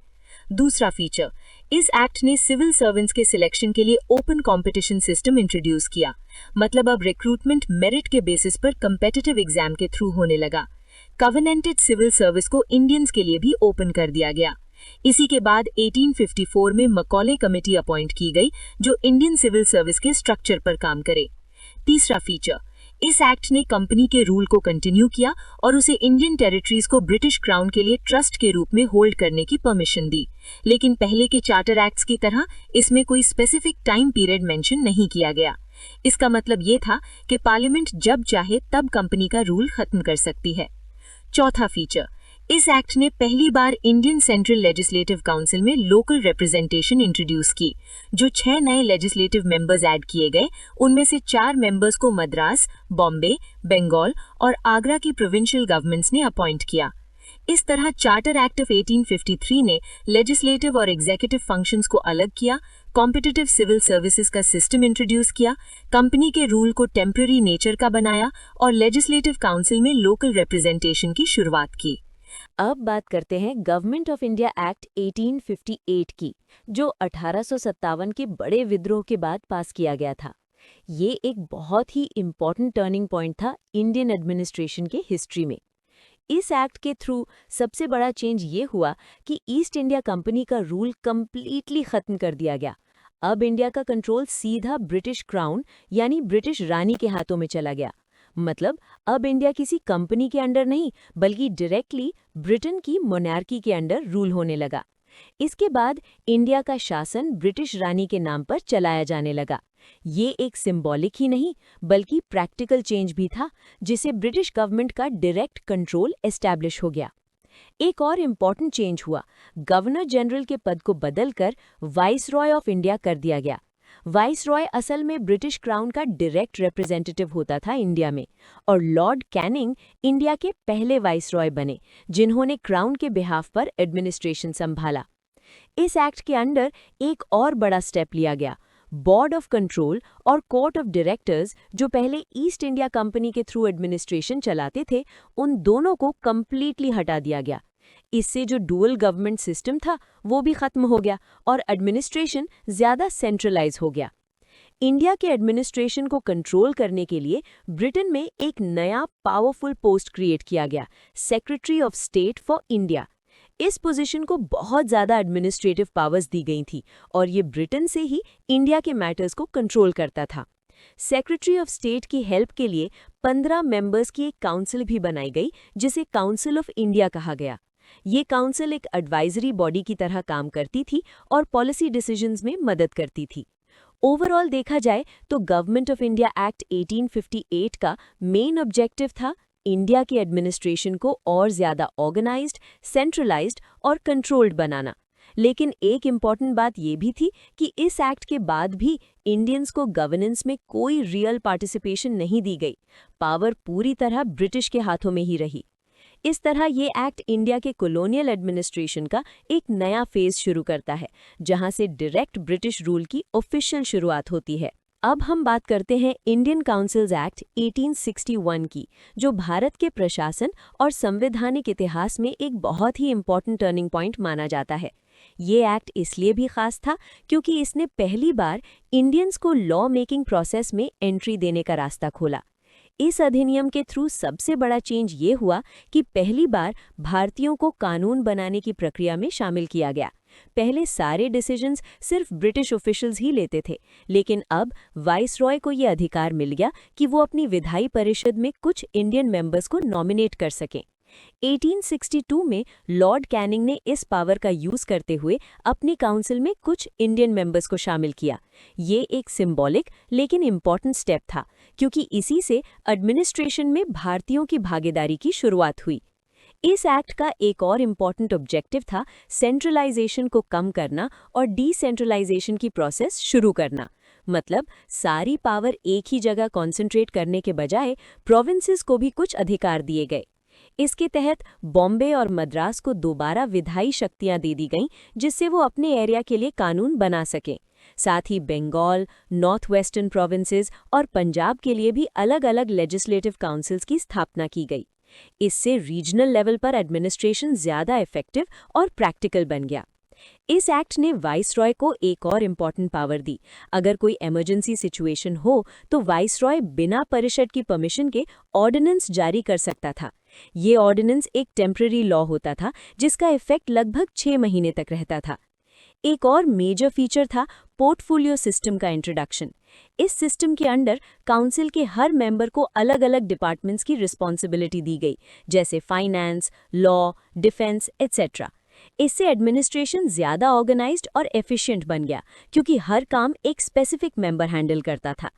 दूसरा फीचर, इस एक्ट ने सिविल सर्वेंट्स के सिलेक्शन के लिए ओपन कंपटीशन सिस्टम इंट्रोड्यूस किया। मतलब अब रिक्रूटमेंट मेरिट के बेसिस पर कंपेटिटिव एग्जाम के थ्रू होने लगा। कवेनेंटेड सिविल सर्विस को इंडियंस के लिए भी ओपन कर दिया गया। इसी के बाद 1854 में मकॉले कमेटी अपॉइंट की गई, जो इंडियन सिविल सर्विस के स्ट्रक्चर पर काम करे। तीसरा फीचर, इस एक्ट ने कंपनी के रूल को कंटिन्यू किया और उसे इंडियन टेरिटरीज को ब्रिटिश क्राउन के लिए ट्रस्ट के रूप में होल्ड करने की परमिशन दी। लेकिन पहले के चार्टर एक्ट्स की तरह इसमें कोई स्पेसिफिक टाइम पीरियड मेंशन नहीं किया गया। इसका मतलब ये था कि पार्लियामेंट जब चाहे तब कंपनी का रूल खत्म कर सकती है। चौथा फीचर, इस एक्ट ने पहली बार इंडियन सेंट्रल लेजिस्लेटिव काउंसिल में लोकल रिप्रेजेंटेशन इंट्रोड्यूस की। जो 6 नए लेजिस्लेटिव मेंबर्स ऐड किए गए, उनमें से 4 मेंबर्स को मद्रास, बॉम्बे, बंगाल और आगरा की प्रोविंशियल गवर्नमेंट्स ने अपॉइंट किया। इस तरह चार्टर एक्ट ऑफ 1853 ने लेजिस्लेटिव और एग्जीक्यूटिव फंक्शंस को अलग किया, कॉम्पिटिटिव सिविल सर्विसेज का सिस्टम इंट्रोड्यूस किया, कंपनी के रूल को टेम्पररी नेचर का बनाया और लेजिस्लेटिव काउंसिल में लोकल रिप्रेजेंटेशन की शुरुआत की। अब बात करते हैं गवर्नमेंट ऑफ इंडिया एक्ट 1858 की, जो 1857 के बड़े विद्रोह के बाद पास किया गया था। ये एक बहुत ही इम्पॉर्टेंट टर्निंग पॉइंट था इंडियन एडमिनिस्ट्रेशन के हिस्ट्री में। इस एक्ट के थ्रू सबसे बड़ा चेंज ये हुआ कि ईस्ट इंडिया कंपनी का रूल कंप्लीटली खत्म कर दिया गया। अब इंडिया का कंट्रोल सीधा ब्रिटिश क्राउन यानी ब्रिटिश रानी के हाथों में चला गया। मतलब अब इंडिया किसी कंपनी के अंडर नहीं, बल्कि डायरेक्टली ब्रिटेन की मोनार्की के अंडर रूल होने लगा। इसके बाद इंडिया का शासन ब्रिटिश रानी के नाम पर चलाया जाने लगा। ये एक सिंबॉलिक ही नहीं, बल्कि प्रैक्टिकल चेंज भी था, जिसे ब्रिटिश गवर्नमेंट का डायरेक्ट कंट्रोल एस्टैब्लिश हो गया। एक और इम्पॉर्टेंट चेंज हुआ, गवर्नर जनरल के पद को बदलकर वाइसरॉय ऑफ इंडिया कर दिया गया। वाइसरॉय असल में ब्रिटिश क्राउन का डायरेक्ट रिप्रेजेंटेटिव होता था इंडिया में, और लॉर्ड कैनिंग इंडिया के पहले वाइसरॉय बने, जिन्होंने क्राउन के बिहाफ पर एडमिनिस्ट्रेशन संभाला। इस एक्ट के अंडर एक और बड़ा स्टेप लिया गया। बोर्ड ऑफ कंट्रोल और कोर्ट ऑफ डायरेक्टर्स, जो पहले ईस्ट इंडिया कंपनी के थ्रू एडमिनिस्ट्रेशन चलाते थे, उन दोनों को कंप्लीटली हटा दिया गया। इससे जो डुअल गवर्नमेंट सिस्टम था वो भी खत्म हो गया और एडमिनिस्ट्रेशन ज्यादा सेंट्रलाइज हो गया। इंडिया के एडमिनिस्ट्रेशन को कंट्रोल करने के लिए ब्रिटेन में एक नया पावरफुल पोस्ट क्रिएट किया गया, secretary of state for India. इस पोजीशन को बहुत ज्यादा एडमिनिस्ट्रेटिव पावर्स दी गई थी और ये ब्रिटेन से ही इंडिया के मैटर्स को कंट्रोल करता था। सेक्रेटरी ऑफ स्टेट की हेल्प के लिए 15 मेंबर्स की एक काउंसिल भी बनाई गई, जिसे काउंसिल ऑफ इंडिया कहा गया। ये काउंसिल एक एडवाइजरी बॉडी की तरह काम करती थी और पॉलिसी डिसीजंस में मदद करती थी। ओवरऑल देखा जाए तो गवर्नमेंट ऑफ इंडिया एक्ट 1858 का मेन ऑब्जेक्टिव था इंडिया की एडमिनिस्ट्रेशन को और ज्यादा ऑर्गेनाइज्ड, सेंट्रलाइज्ड और कंट्रोल्ड बनाना। लेकिन एक इम्पॉर्टेंट बात ये भी थी कि इस एक्ट के बाद भी इंडियंस को गवर्नेंस में कोई रियल पार्टिसिपेशन नहीं दी गई। पावर पूरी तरह ब्रिटिश के हाथों में ही रही। इस तरह ये एक्ट इंडिया के कॉलोनियल एडमिनिस्ट्रेशन का एक नया फेज शुरू करता है, जहां से डायरेक्ट ब्रिटिश रूल की ऑफिशियल शुरुआत होती है। अब हम बात करते हैं इंडियन काउंसिल्स एक्ट 1861 की, जो भारत के प्रशासन और संवैधानिक इतिहास में एक बहुत ही इम्पॉर्टेंट टर्निंग पॉइंट माना जाता है। ये एक्ट इसलिए भी खास था क्योंकि इसने पहली बार इंडियंस को लॉ मेकिंग प्रोसेस में एंट्री देने का रास्ता खोला। इस अधिनियम के थ्रू सबसे बड़ा चेंज ये हुआ कि पहली बार भारतीयों को कानून बनाने की प्रक्रिया में शामिल किया गया। पहले सारे डिसीजंस सिर्फ ब्रिटिश ऑफिशियल्स ही लेते थे, लेकिन अब वाइसरॉय को ये अधिकार मिल गया कि वो अपनी विधायी परिषद में कुछ इंडियन मेंबर्स को नॉमिनेट कर सकें। 1862 में लॉर्ड कैनिंग ने इस पावर का यूज करते हुए अपनी काउंसिल में कुछ इंडियन मेंबर्स को शामिल किया। ये एक सिंबॉलिक लेकिन इम्पॉर्टेंट स्टेप था, क्योंकि इसी से एडमिनिस्ट्रेशन में भारतीयों की भागीदारी की शुरुआत हुई। इस एक्ट का एक और इम्पॉर्टेंट ऑब्जेक्टिव था सेंट्रलाइजेशन को कम करना और डिसेंट्रलाइजेशन की प्रोसेस शुरू करना। मतलब सारी पावर एक ही जगह कॉन्सेंट्रेट करने के बजाय प्रोविंसेस को भी कुछ अधिकार दिए गए। इसके तहत बॉम्बे और मद्रास को दोबारा विधायी शक्तियां दे दी गईं, जिससे वो अपने एरिया के लिए कानून बना सकें। साथ ही बंगाल, नॉर्थ वेस्टर्न प्रोविंसेस और पंजाब के लिए भी अलग-अलग लेजिस्लेटिव काउंसिल्स की स्थापना की गई। इससे रीजनल लेवल पर एडमिनिस्ट्रेशन ज़्यादा इफेक्टिव और प्रैक्टिकल बन गया। इस एक्ट ने वाइसरॉय को एक और इम्पॉर्टेंट पावर दी। अगर कोई इमरजेंसी सिचुएशन हो तो वाइसरॉय बिना परिषद की परमिशन के ऑर्डिनेंस जारी कर सकता था। ये ऑर्डिनेंस एक टेम्पररी लॉ होता था, जिसका इफेक्ट लगभग 6 महीने तक रहता था। एक और मेजर फीचर था पोर्टफोलियो सिस्टम का इंट्रोडक्शन। इस सिस्टम के अंडर काउंसिल के हर मेंबर को अलग-अलग डिपार्टमेंट्स की रिस्पॉन्सिबिलिटी दी गई, जैसे फाइनेंस, लॉ, डिफेंस एटसेट्रा। इससे एडमिनिस्ट्रेशन ज़्यादा ऑर्गेनाइज्ड और एफिशिएंट बन गया, क्योंकि हर काम एक स्पेसिफिक मेंबर हैंडल करता था।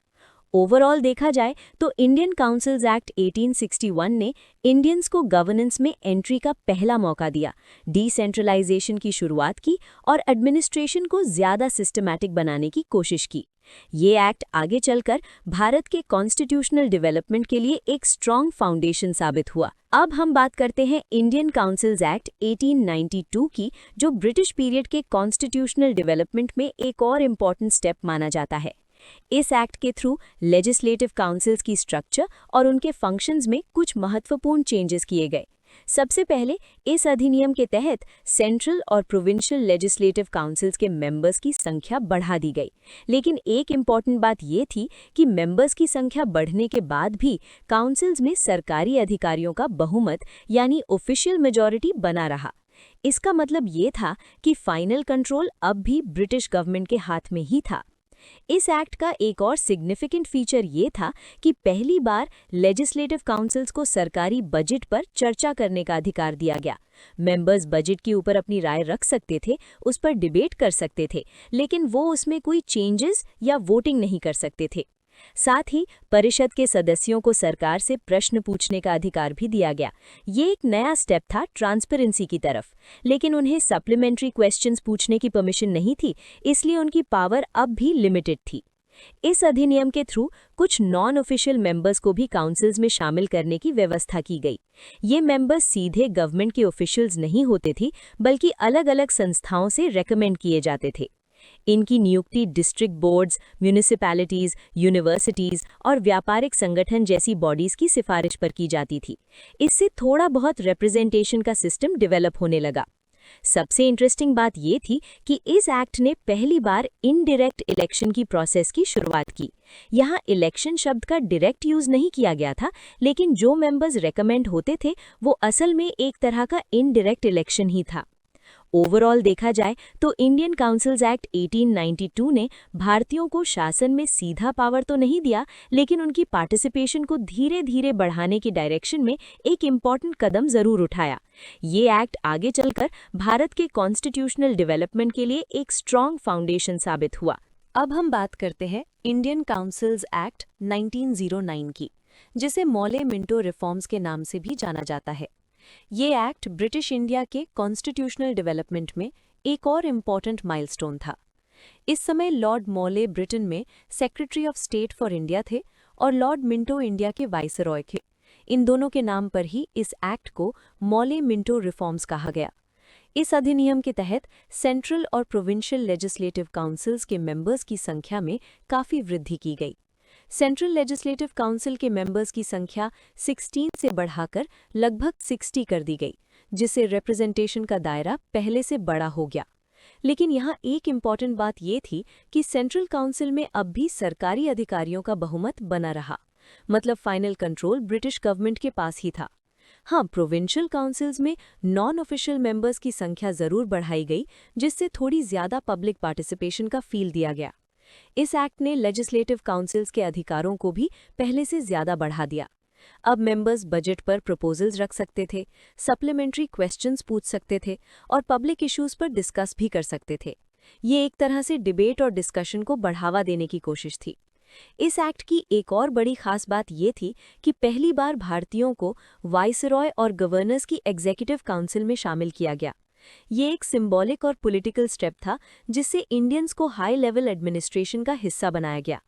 ओवरऑल देखा जाए तो इंडियन काउंसिल्स एक्ट 1861 ने इंडियंस को गवर्नेंस में एंट्री का पहला मौका दिया, डिसेंट्रलाइजेशन की शुरुआत की और एडमिनिस्ट्रेशन को ज़्यादा सिस्टमैटिक बनाने की कोशिश की। ये एक्ट आगे चलकर भारत के कॉन्स्टिट्यूशनल डेवलपमेंट के लिए एक स्ट्रॉन्ग फाउंडेशन साबित हुआ। अब हम बात करते हैं इंडियन काउंसिल्स एक्ट 1892 की, जो ब्रिटिश पीरियड के कॉन्स्टिट्यूशनल डेवलपमेंट में एक और इम्पॉर्टेंट स्टेप माना जाता है। इस एक्ट के थ्रू लेजिस्लेटिव काउंसिल्स की स्ट्रक्चर और उनके फंक्शंस में कुछ महत्वपूर्ण चेंजेस किए गए। सबसे पहले इस अधिनियम के तहत सेंट्रल और प्रोविंशियल लेजिस्लेटिव काउंसिल्स के मेंबर्स की संख्या बढ़ा दी गई। लेकिन एक इम्पॉर्टेंट बात ये थी कि मेंबर्स की संख्या बढ़ने के बाद भी काउंसिल्स में सरकारी अधिकारियों का बहुमत यानी ऑफिशियल मेजॉरिटी बना रहा। इसका मतलब ये था कि फाइनल कंट्रोल अब भी ब्रिटिश गवर्नमेंट के हाथ में ही था। इस एक्ट का एक और सिग्निफिकेंट फीचर ये था कि पहली बार लेजिस्लेटिव काउंसिल्स को सरकारी बजट पर चर्चा करने का अधिकार दिया गया। मेंबर्स बजट के ऊपर अपनी राय रख सकते थे, उस पर डिबेट कर सकते थे, लेकिन वो उसमें कोई चेंजेस या वोटिंग नहीं कर सकते थे। साथ ही परिषद के सदस्यों को सरकार से प्रश्न पूछने का अधिकार भी दिया गया। ये एक नया स्टेप था ट्रांसपेरेंसी की तरफ, लेकिन उन्हें सप्लीमेंट्री क्वेश्चंस पूछने की परमिशन नहीं थी, इसलिए उनकी पावर अब भी लिमिटेड थी। इस अधिनियम के थ्रू कुछ नॉन ऑफिशियल मेंबर्स को भी काउंसिल्स में शामिल करने की व्यवस्था की गई। ये मेंबर्स सीधे गवर्नमेंट के ऑफिशियल्स नहीं होते थे, बल्कि अलग-अलग संस्थाओं से रेकमेंड किए जाते थे। इनकी नियुक्ति डिस्ट्रिक्ट बोर्ड्स, म्यूनिसिपैलिटीज, यूनिवर्सिटीज और व्यापारिक संगठन जैसी बॉडीज की सिफारिश पर की जाती थी। इससे थोड़ा बहुत रिप्रेजेंटेशन का सिस्टम डेवलप होने लगा। सबसे इंटरेस्टिंग बात ये थी कि इस एक्ट ने पहली बार इनडायरेक्ट इलेक्शन की प्रोसेस की शुरुआत की। यहाँ इलेक्शन शब्द का डायरेक्ट यूज नहीं किया गया था, लेकिन जो मेंबर्स रेकमेंड होते थे वो असल में एक तरह का इनडायरेक्ट इलेक्शन ही था। ओवरऑल देखा जाए तो इंडियन काउंसिल्स एक्ट 1892 ने भारतीयों को शासन में सीधा पावर तो नहीं दिया, लेकिन उनकी पार्टिसिपेशन को धीरे धीरे बढ़ाने की डायरेक्शन में एक इम्पॉर्टेंट कदम जरूर उठाया। ये एक्ट आगे चलकर भारत के कॉन्स्टिट्यूशनल डेवलपमेंट के लिए एक स्ट्रॉन्ग फाउंडेशन साबित हुआ। अब हम बात करते हैं इंडियन काउंसिल्स एक्ट 1909 की, जिसे मौले मिंटो रिफॉर्म्स के नाम से भी जाना जाता है। ये एक्ट ब्रिटिश इंडिया के कॉन्स्टिट्यूशनल डेवलपमेंट में एक और इम्पॉर्टेंट माइलस्टोन था। इस समय लॉर्ड मौले ब्रिटेन में secretary of state for India थे और लॉर्ड मिंटो इंडिया के वाइसरॉय थे। इन दोनों के नाम पर ही इस एक्ट को मौले मिंटो रिफॉर्म्स कहा गया। इस अधिनियम के तहत सेंट्रल और प्रोविंशियल लेजिस्लेटिव काउंसिल्स के मेंबर्स की संख्या में काफ़ी वृद्धि की गई। सेंट्रल लेजिस्लेटिव काउंसिल के मेंबर्स की संख्या 16 से बढ़ाकर लगभग 60 कर दी गई, जिससे रिप्रेजेंटेशन का दायरा पहले से बड़ा हो गया। लेकिन यहाँ एक इम्पॉर्टेंट बात ये थी कि सेंट्रल काउंसिल में अब भी सरकारी अधिकारियों का बहुमत बना रहा, मतलब फाइनल कंट्रोल ब्रिटिश गवर्नमेंट के पास ही था। हाँ, प्रोविंशियल काउंसिल्स में नॉन ऑफिशियल मेंबर्स की संख्या जरूर बढ़ाई गई, जिससे थोड़ी ज़्यादा पब्लिक पार्टिसिपेशन का फील दिया गया। इस एक्ट ने लेजिस्लेटिव काउंसिल्स के अधिकारों को भी पहले से ज़्यादा बढ़ा दिया। अब मेंबर्स बजट पर प्रपोजल्स रख सकते थे, सप्लीमेंट्री क्वेश्चंस पूछ सकते थे और पब्लिक इश्यूज पर डिस्कस भी कर सकते थे। ये एक तरह से डिबेट और डिस्कशन को बढ़ावा देने की कोशिश थी। इस एक्ट की एक और बड़ी खास बात ये थी कि पहली बार भारतीयों को वाइसरॉय और गवर्नर्स की एग्जीक्यूटिव काउंसिल में शामिल किया गया। ये एक सिंबॉलिक और पॉलिटिकल स्टेप था जिससे इंडियंस को हाई लेवल एडमिनिस्ट्रेशन का हिस्सा बनाया गया।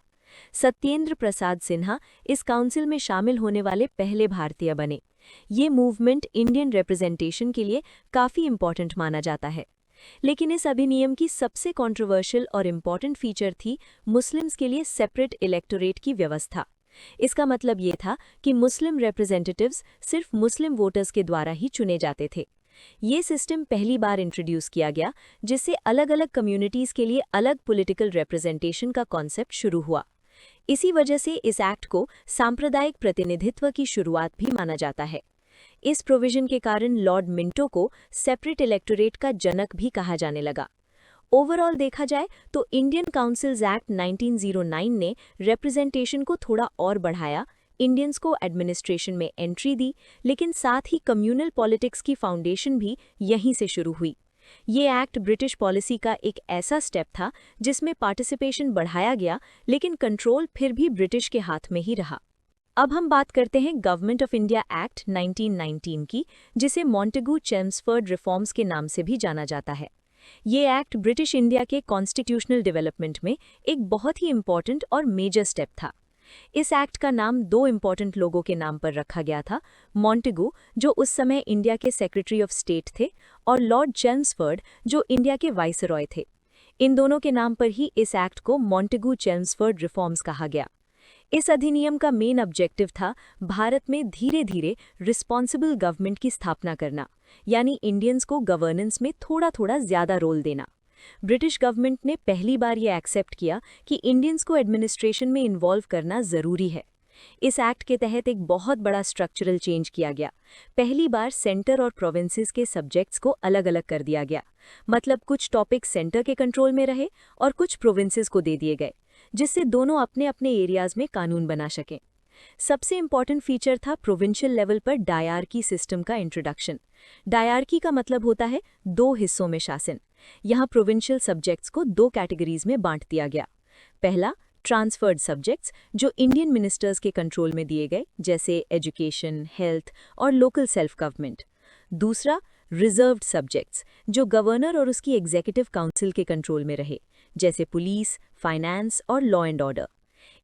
सत्येंद्र प्रसाद सिन्हा इस काउंसिल में शामिल होने वाले पहले भारतीय बने। ये मूवमेंट इंडियन रिप्रेजेंटेशन के लिए काफ़ी इम्पॉर्टेंट माना जाता है। लेकिन इस अधिनियम की सबसे कंट्रोवर्शियल और इम्पॉर्टेंट फीचर थी मुस्लिम्स के लिए सेपरेट इलेक्टोरेट की व्यवस्था। इसका मतलब ये था कि मुस्लिम रिप्रेजेंटेटिव्स सिर्फ मुस्लिम वोटर्स के द्वारा ही चुने जाते थे। ये सिस्टम पहली बार इंट्रोड्यूस किया गया, जिससे अलग अलग कम्युनिटीज़ के लिए अलग पॉलिटिकल रिप्रेजेंटेशन का कॉन्सेप्ट शुरू हुआ। इसी वजह से इस एक्ट को सांप्रदायिक प्रतिनिधित्व की शुरुआत भी माना जाता है। इस प्रोविजन के कारण लॉर्ड मिंटो को सेपरेट इलेक्टोरेट का जनक भी कहा जाने लगा। ओवरऑल देखा जाए तो इंडियन काउंसिल्स एक्ट 1909 ने रिप्रेजेंटेशन को थोड़ा और बढ़ाया, इंडियंस को एडमिनिस्ट्रेशन में एंट्री दी, लेकिन साथ ही कम्युनल पॉलिटिक्स की फाउंडेशन भी यहीं से शुरू हुई। ये एक्ट ब्रिटिश पॉलिसी का एक ऐसा स्टेप था जिसमें पार्टिसिपेशन बढ़ाया गया, लेकिन कंट्रोल फिर भी ब्रिटिश के हाथ में ही रहा। अब हम बात करते हैं गवर्नमेंट ऑफ इंडिया एक्ट 1919 की, जिसे मॉन्टेगू चेम्सफोर्ड रिफॉर्म्स के नाम से भी जाना जाता है। ये एक्ट ब्रिटिश इंडिया के कॉन्स्टिट्यूशनल डेवलपमेंट में एक बहुत ही इम्पॉर्टेंट और मेजर स्टेप था। इस एक्ट का नाम दो इम्पॉर्टेंट लोगों के नाम पर रखा गया था, मॉन्टेगू, जो उस समय इंडिया के सेक्रेटरी ऑफ स्टेट थे, और लॉर्ड चेम्सफोर्ड, जो इंडिया के वाइसरॉय थे। इन दोनों के नाम पर ही इस एक्ट को मॉन्टेगू चेम्सफोर्ड रिफॉर्म्स कहा गया। इस अधिनियम का मेन ऑब्जेक्टिव था भारत में धीरे धीरे रिस्पॉन्सिबल गवर्नमेंट की स्थापना करना, यानी इंडियंस को गवर्नेंस में थोड़ा थोड़ा ज़्यादा रोल देना। ब्रिटिश गवर्नमेंट ने पहली बार ये एक्सेप्ट किया कि इंडियंस को एडमिनिस्ट्रेशन में इन्वॉल्व करना ज़रूरी है। इस एक्ट के तहत एक बहुत बड़ा स्ट्रक्चरल चेंज किया गया। पहली बार सेंटर और प्रोविंसेस के सब्जेक्ट्स को अलग अलग कर दिया गया, मतलब कुछ टॉपिक्स सेंटर के कंट्रोल में रहे और कुछ प्रोविंसेस को दे दिए गए, जिससे दोनों अपने अपने एरियाज में कानून बना सकें। सबसे इम्पॉर्टेंट फीचर था प्रोविंशियल लेवल पर डायरकी सिस्टम का इंट्रोडक्शन। डायरकी का मतलब होता है दो हिस्सों में शासन। यहाँ प्रोविंशियल सब्जेक्ट्स को दो कैटेगरीज में बांट दिया गया। पहला, ट्रांसफर्ड सब्जेक्ट्स, जो इंडियन मिनिस्टर्स के कंट्रोल में दिए गए, जैसे एजुकेशन, हेल्थ और लोकल सेल्फ गवर्नमेंट। दूसरा, रिजर्व्ड सब्जेक्ट्स, जो गवर्नर और उसकी एग्जीक्यूटिव काउंसिल के कंट्रोल में रहे, जैसे पुलिस, फाइनेंस और लॉ एंड ऑर्डर।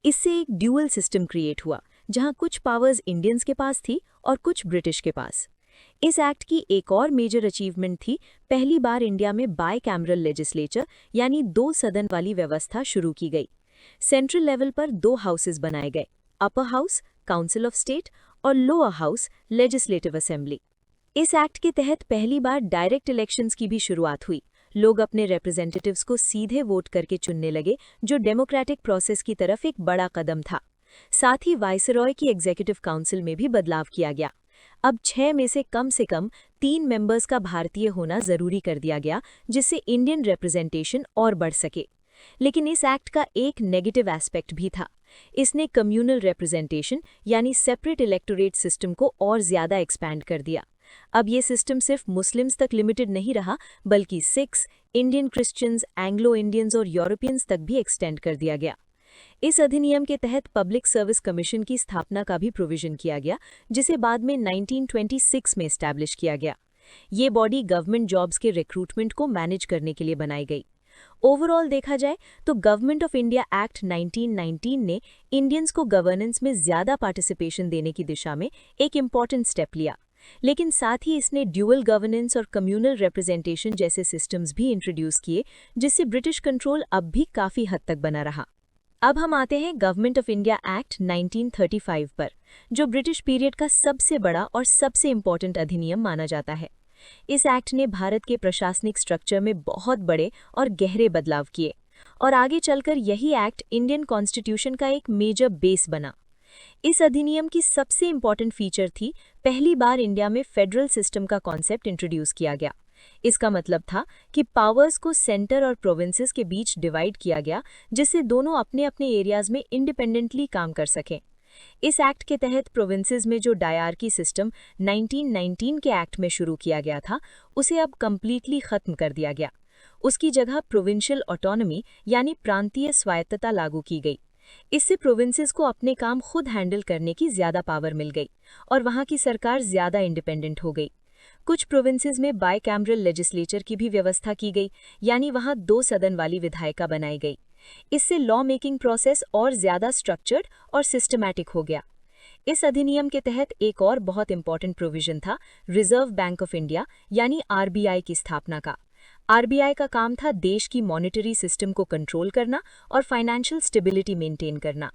इससे एक ड्यूअल सिस्टम क्रिएट हुआ, जहां कुछ पावर्स इंडियंस के पास थी और कुछ ब्रिटिश के पास। इस एक्ट की एक और मेजर अचीवमेंट थी, पहली बार इंडिया में बाय कैमरल लेजिस्लेचर, यानी दो सदन वाली व्यवस्था शुरू की गई। सेंट्रल लेवल पर दो हाउसेस बनाए गए, upper house council of state और लोअर हाउस लेजिस्लेटिव असेंबली। इस एक्ट के तहत पहली बार डायरेक्ट इलेक्शंस की भी शुरुआत हुई। लोग अपने रिप्रेजेंटेटिव्स को सीधे वोट करके चुनने लगे, जो डेमोक्रेटिक प्रोसेस की तरफ एक बड़ा कदम था। साथ ही वाइसरॉय की एग्जीक्यूटिव काउंसिल में भी बदलाव किया गया। अब 6 में से कम 3 मेंबर्स का भारतीय होना जरूरी कर दिया गया, जिससे इंडियन रिप्रेजेंटेशन और बढ़ सके। लेकिन इस एक्ट का एक नेगेटिव एस्पेक्ट भी था। इसने कम्युनल रिप्रेजेंटेशन यानी सेपरेट इलेक्टोरेट सिस्टम को और ज़्यादा एक्सपैंड कर दिया। अब ये सिस्टम सिर्फ मुस्लिम्स तक लिमिटेड नहीं रहा, बल्कि Sikhs, Indian Christians, Anglo Indians और यूरोपियंस तक भी एक्सटेंड कर दिया गया। इस अधिनियम के तहत पब्लिक सर्विस कमीशन की स्थापना का भी प्रोविजन किया गया, जिसे बाद में 1926 में एस्टैब्लिश किया गया। ये बॉडी गवर्नमेंट जॉब्स के रिक्रूटमेंट को मैनेज करने के लिए बनाई गई। ओवरऑल देखा जाए तो गवर्नमेंट ऑफ इंडिया एक्ट 1919 ने इंडियंस को गवर्नेंस में ज़्यादा पार्टिसिपेशन देने की दिशा में एक इम्पॉर्टेंट स्टेप लिया, लेकिन साथ ही इसने ड्यूअल गवर्नेंस और कम्युनल रिप्रेजेंटेशन जैसे सिस्टम्स भी इंट्रोड्यूस किए, जिससे ब्रिटिश कंट्रोल अब भी काफ़ी हद तक बना रहा। अब हम आते हैं गवर्नमेंट ऑफ इंडिया एक्ट 1935 पर, जो ब्रिटिश पीरियड का सबसे बड़ा और सबसे इम्पॉर्टेंट अधिनियम माना जाता है। इस एक्ट ने भारत के प्रशासनिक स्ट्रक्चर में बहुत बड़े और गहरे बदलाव किए, और आगे चलकर यही एक्ट इंडियन कॉन्स्टिट्यूशन का एक मेजर बेस बना। इस अधिनियम की सबसे इम्पॉर्टेंट फीचर थी, पहली बार इंडिया में फेडरल सिस्टम का कॉन्सेप्ट इंट्रोड्यूस किया गया। इसका मतलब था कि पावर्स को सेंटर और प्रोविंसेस के बीच डिवाइड किया गया, जिससे दोनों अपने अपने एरियाज में इंडिपेंडेंटली काम कर सकें। इस एक्ट के तहत प्रोविंसेस में जो डायरकी सिस्टम 1919 के एक्ट में शुरू किया गया था, उसे अब कंप्लीटली खत्म कर दिया गया। उसकी जगह प्रोविंशियल ऑटोनॉमी यानी प्रांतीय स्वायत्तता लागू की गई। इससे प्रोविंसेस को अपने काम खुद हैंडल करने की ज्यादा पावर मिल गई और वहां की सरकार ज्यादा इंडिपेंडेंट हो गई। कुछ प्रोविंसेस में बाइकैमरल लेजिस्लेचर की भी व्यवस्था की गई, यानी वहां 2 सदन वाली विधायिका बनाई गई। इससे लॉ मेकिंग प्रोसेस और ज्यादा स्ट्रक्चर्ड और सिस्टमैटिक हो गया। इस अधिनियम के तहत एक और बहुत इंपॉर्टेंट प्रोविजन था रिजर्व बैंक ऑफ इंडिया यानी आरबीआई की स्थापना का। आरबीआई का काम था देश की मॉनेटरी सिस्टम को कंट्रोल करना और फाइनेंशियल स्टेबिलिटी मेंटेन करना।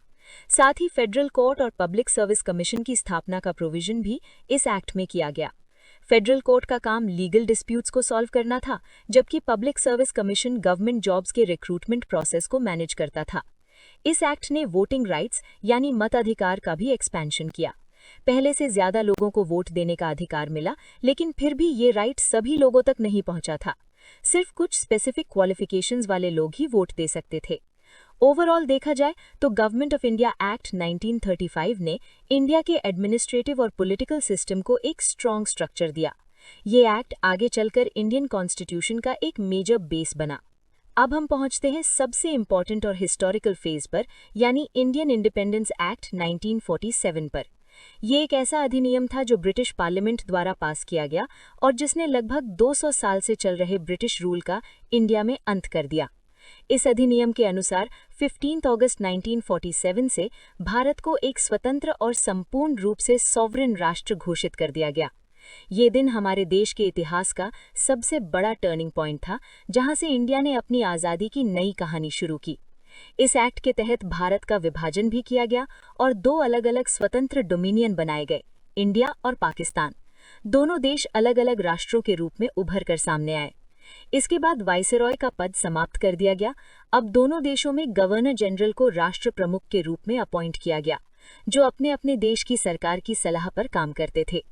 साथ ही फेडरल कोर्ट और पब्लिक सर्विस कमीशन की स्थापना का प्रोविजन भी इस एक्ट में किया गया। फेडरल कोर्ट का काम लीगल डिस्प्यूट्स को सॉल्व करना था, जबकि public service commission government jobs के रिक्रूटमेंट प्रोसेस को मैनेज करता था। इस एक्ट ने वोटिंग राइट्स यानी मताधिकार का भी एक्सपेंशन किया। पहले से ज्यादा लोगों को वोट देने का अधिकार मिला, लेकिन फिर भी ये राइट सभी लोगों तक नहीं पहुंचा था। सिर्फ कुछ स्पेसिफिक क्वालिफिकेशंस वाले लोग ही वोट दे सकते थे। ओवरऑल देखा जाए तो गवर्नमेंट ऑफ इंडिया एक्ट 1935 ने इंडिया के एडमिनिस्ट्रेटिव और पॉलिटिकल सिस्टम को एक स्ट्रॉन्ग स्ट्रक्चर दिया। ये एक्ट आगे चलकर इंडियन कॉन्स्टिट्यूशन का एक मेजर बेस बना। अब हम पहुंचते हैं सबसे इम्पॉर्टेंट और हिस्टोरिकल फेज पर, यानी इंडियन इंडिपेंडेंस एक्ट 1947 पर। ये एक ऐसा अधिनियम था जो ब्रिटिश पार्लियामेंट द्वारा पास किया गया और जिसने लगभग 200 साल से चल रहे ब्रिटिश रूल का इंडिया में अंत कर दिया। इस अधिनियम के अनुसार 15 अगस्त 1947 से भारत को एक स्वतंत्र और संपूर्ण रूप से सॉवरेन राष्ट्र घोषित कर दिया गया। ये दिन हमारे देश के इतिहास का सबसे बड़ा टर्निंग पॉइंट था, जहां से इंडिया ने अपनी आज़ादी की नई कहानी शुरू की। इस एक्ट के तहत भारत का विभाजन भी किया गया और 2 अलग-अलग स्वतंत्र डोमिनियन बनाए गए, इंडिया और पाकिस्तान। दोनों देश अलग-अलग राष्ट्रों के रूप में उभर कर सामने आए। इसके बाद वाइसरॉय का पद समाप्त कर दिया गया। अब दोनों देशों में गवर्नर जनरल को राष्ट्र प्रमुख के रूप में अपॉइंट किया गया, जो अपने अपने देश की सरकार की सलाह पर काम करते थे।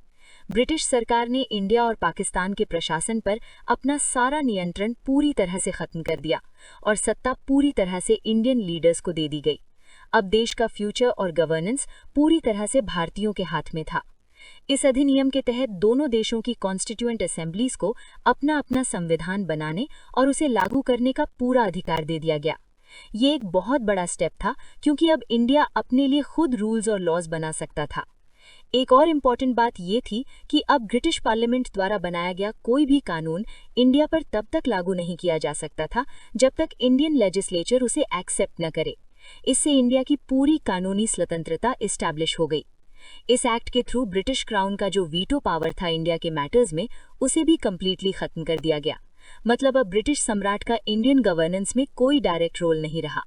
ब्रिटिश सरकार ने इंडिया और पाकिस्तान के प्रशासन पर अपना सारा नियंत्रण पूरी तरह से खत्म कर दिया और सत्ता पूरी तरह से इंडियन लीडर्स को दे दी गई। अब देश का फ्यूचर और गवर्नेंस पूरी तरह से भारतीयों के हाथ में था। इस अधिनियम के तहत दोनों देशों की कॉन्स्टिट्यूएंट असेंबलीज को अपना अपना संविधान बनाने और उसे लागू करने का पूरा अधिकार दे दिया गया। ये एक बहुत बड़ा स्टेप था, क्योंकि अब इंडिया अपने लिए खुद रूल्स और लॉज बना सकता था। एक और इम्पॉर्टेंट बात ये थी कि अब ब्रिटिश पार्लियामेंट द्वारा बनाया गया कोई भी कानून इंडिया पर तब तक लागू नहीं किया जा सकता था जब तक इंडियन लेजिस्लेचर उसे एक्सेप्ट न करे। इससे इंडिया की पूरी कानूनी स्वतंत्रता इस्टेब्लिश हो गई। इस एक्ट के थ्रू ब्रिटिश क्राउन का जो वीटो पावर था इंडिया के मैटर्स में, उसे भी कंप्लीटली खत्म कर दिया गया। मतलब अब ब्रिटिश सम्राट का इंडियन गवर्नेंस में कोई डायरेक्ट रोल नहीं रहा।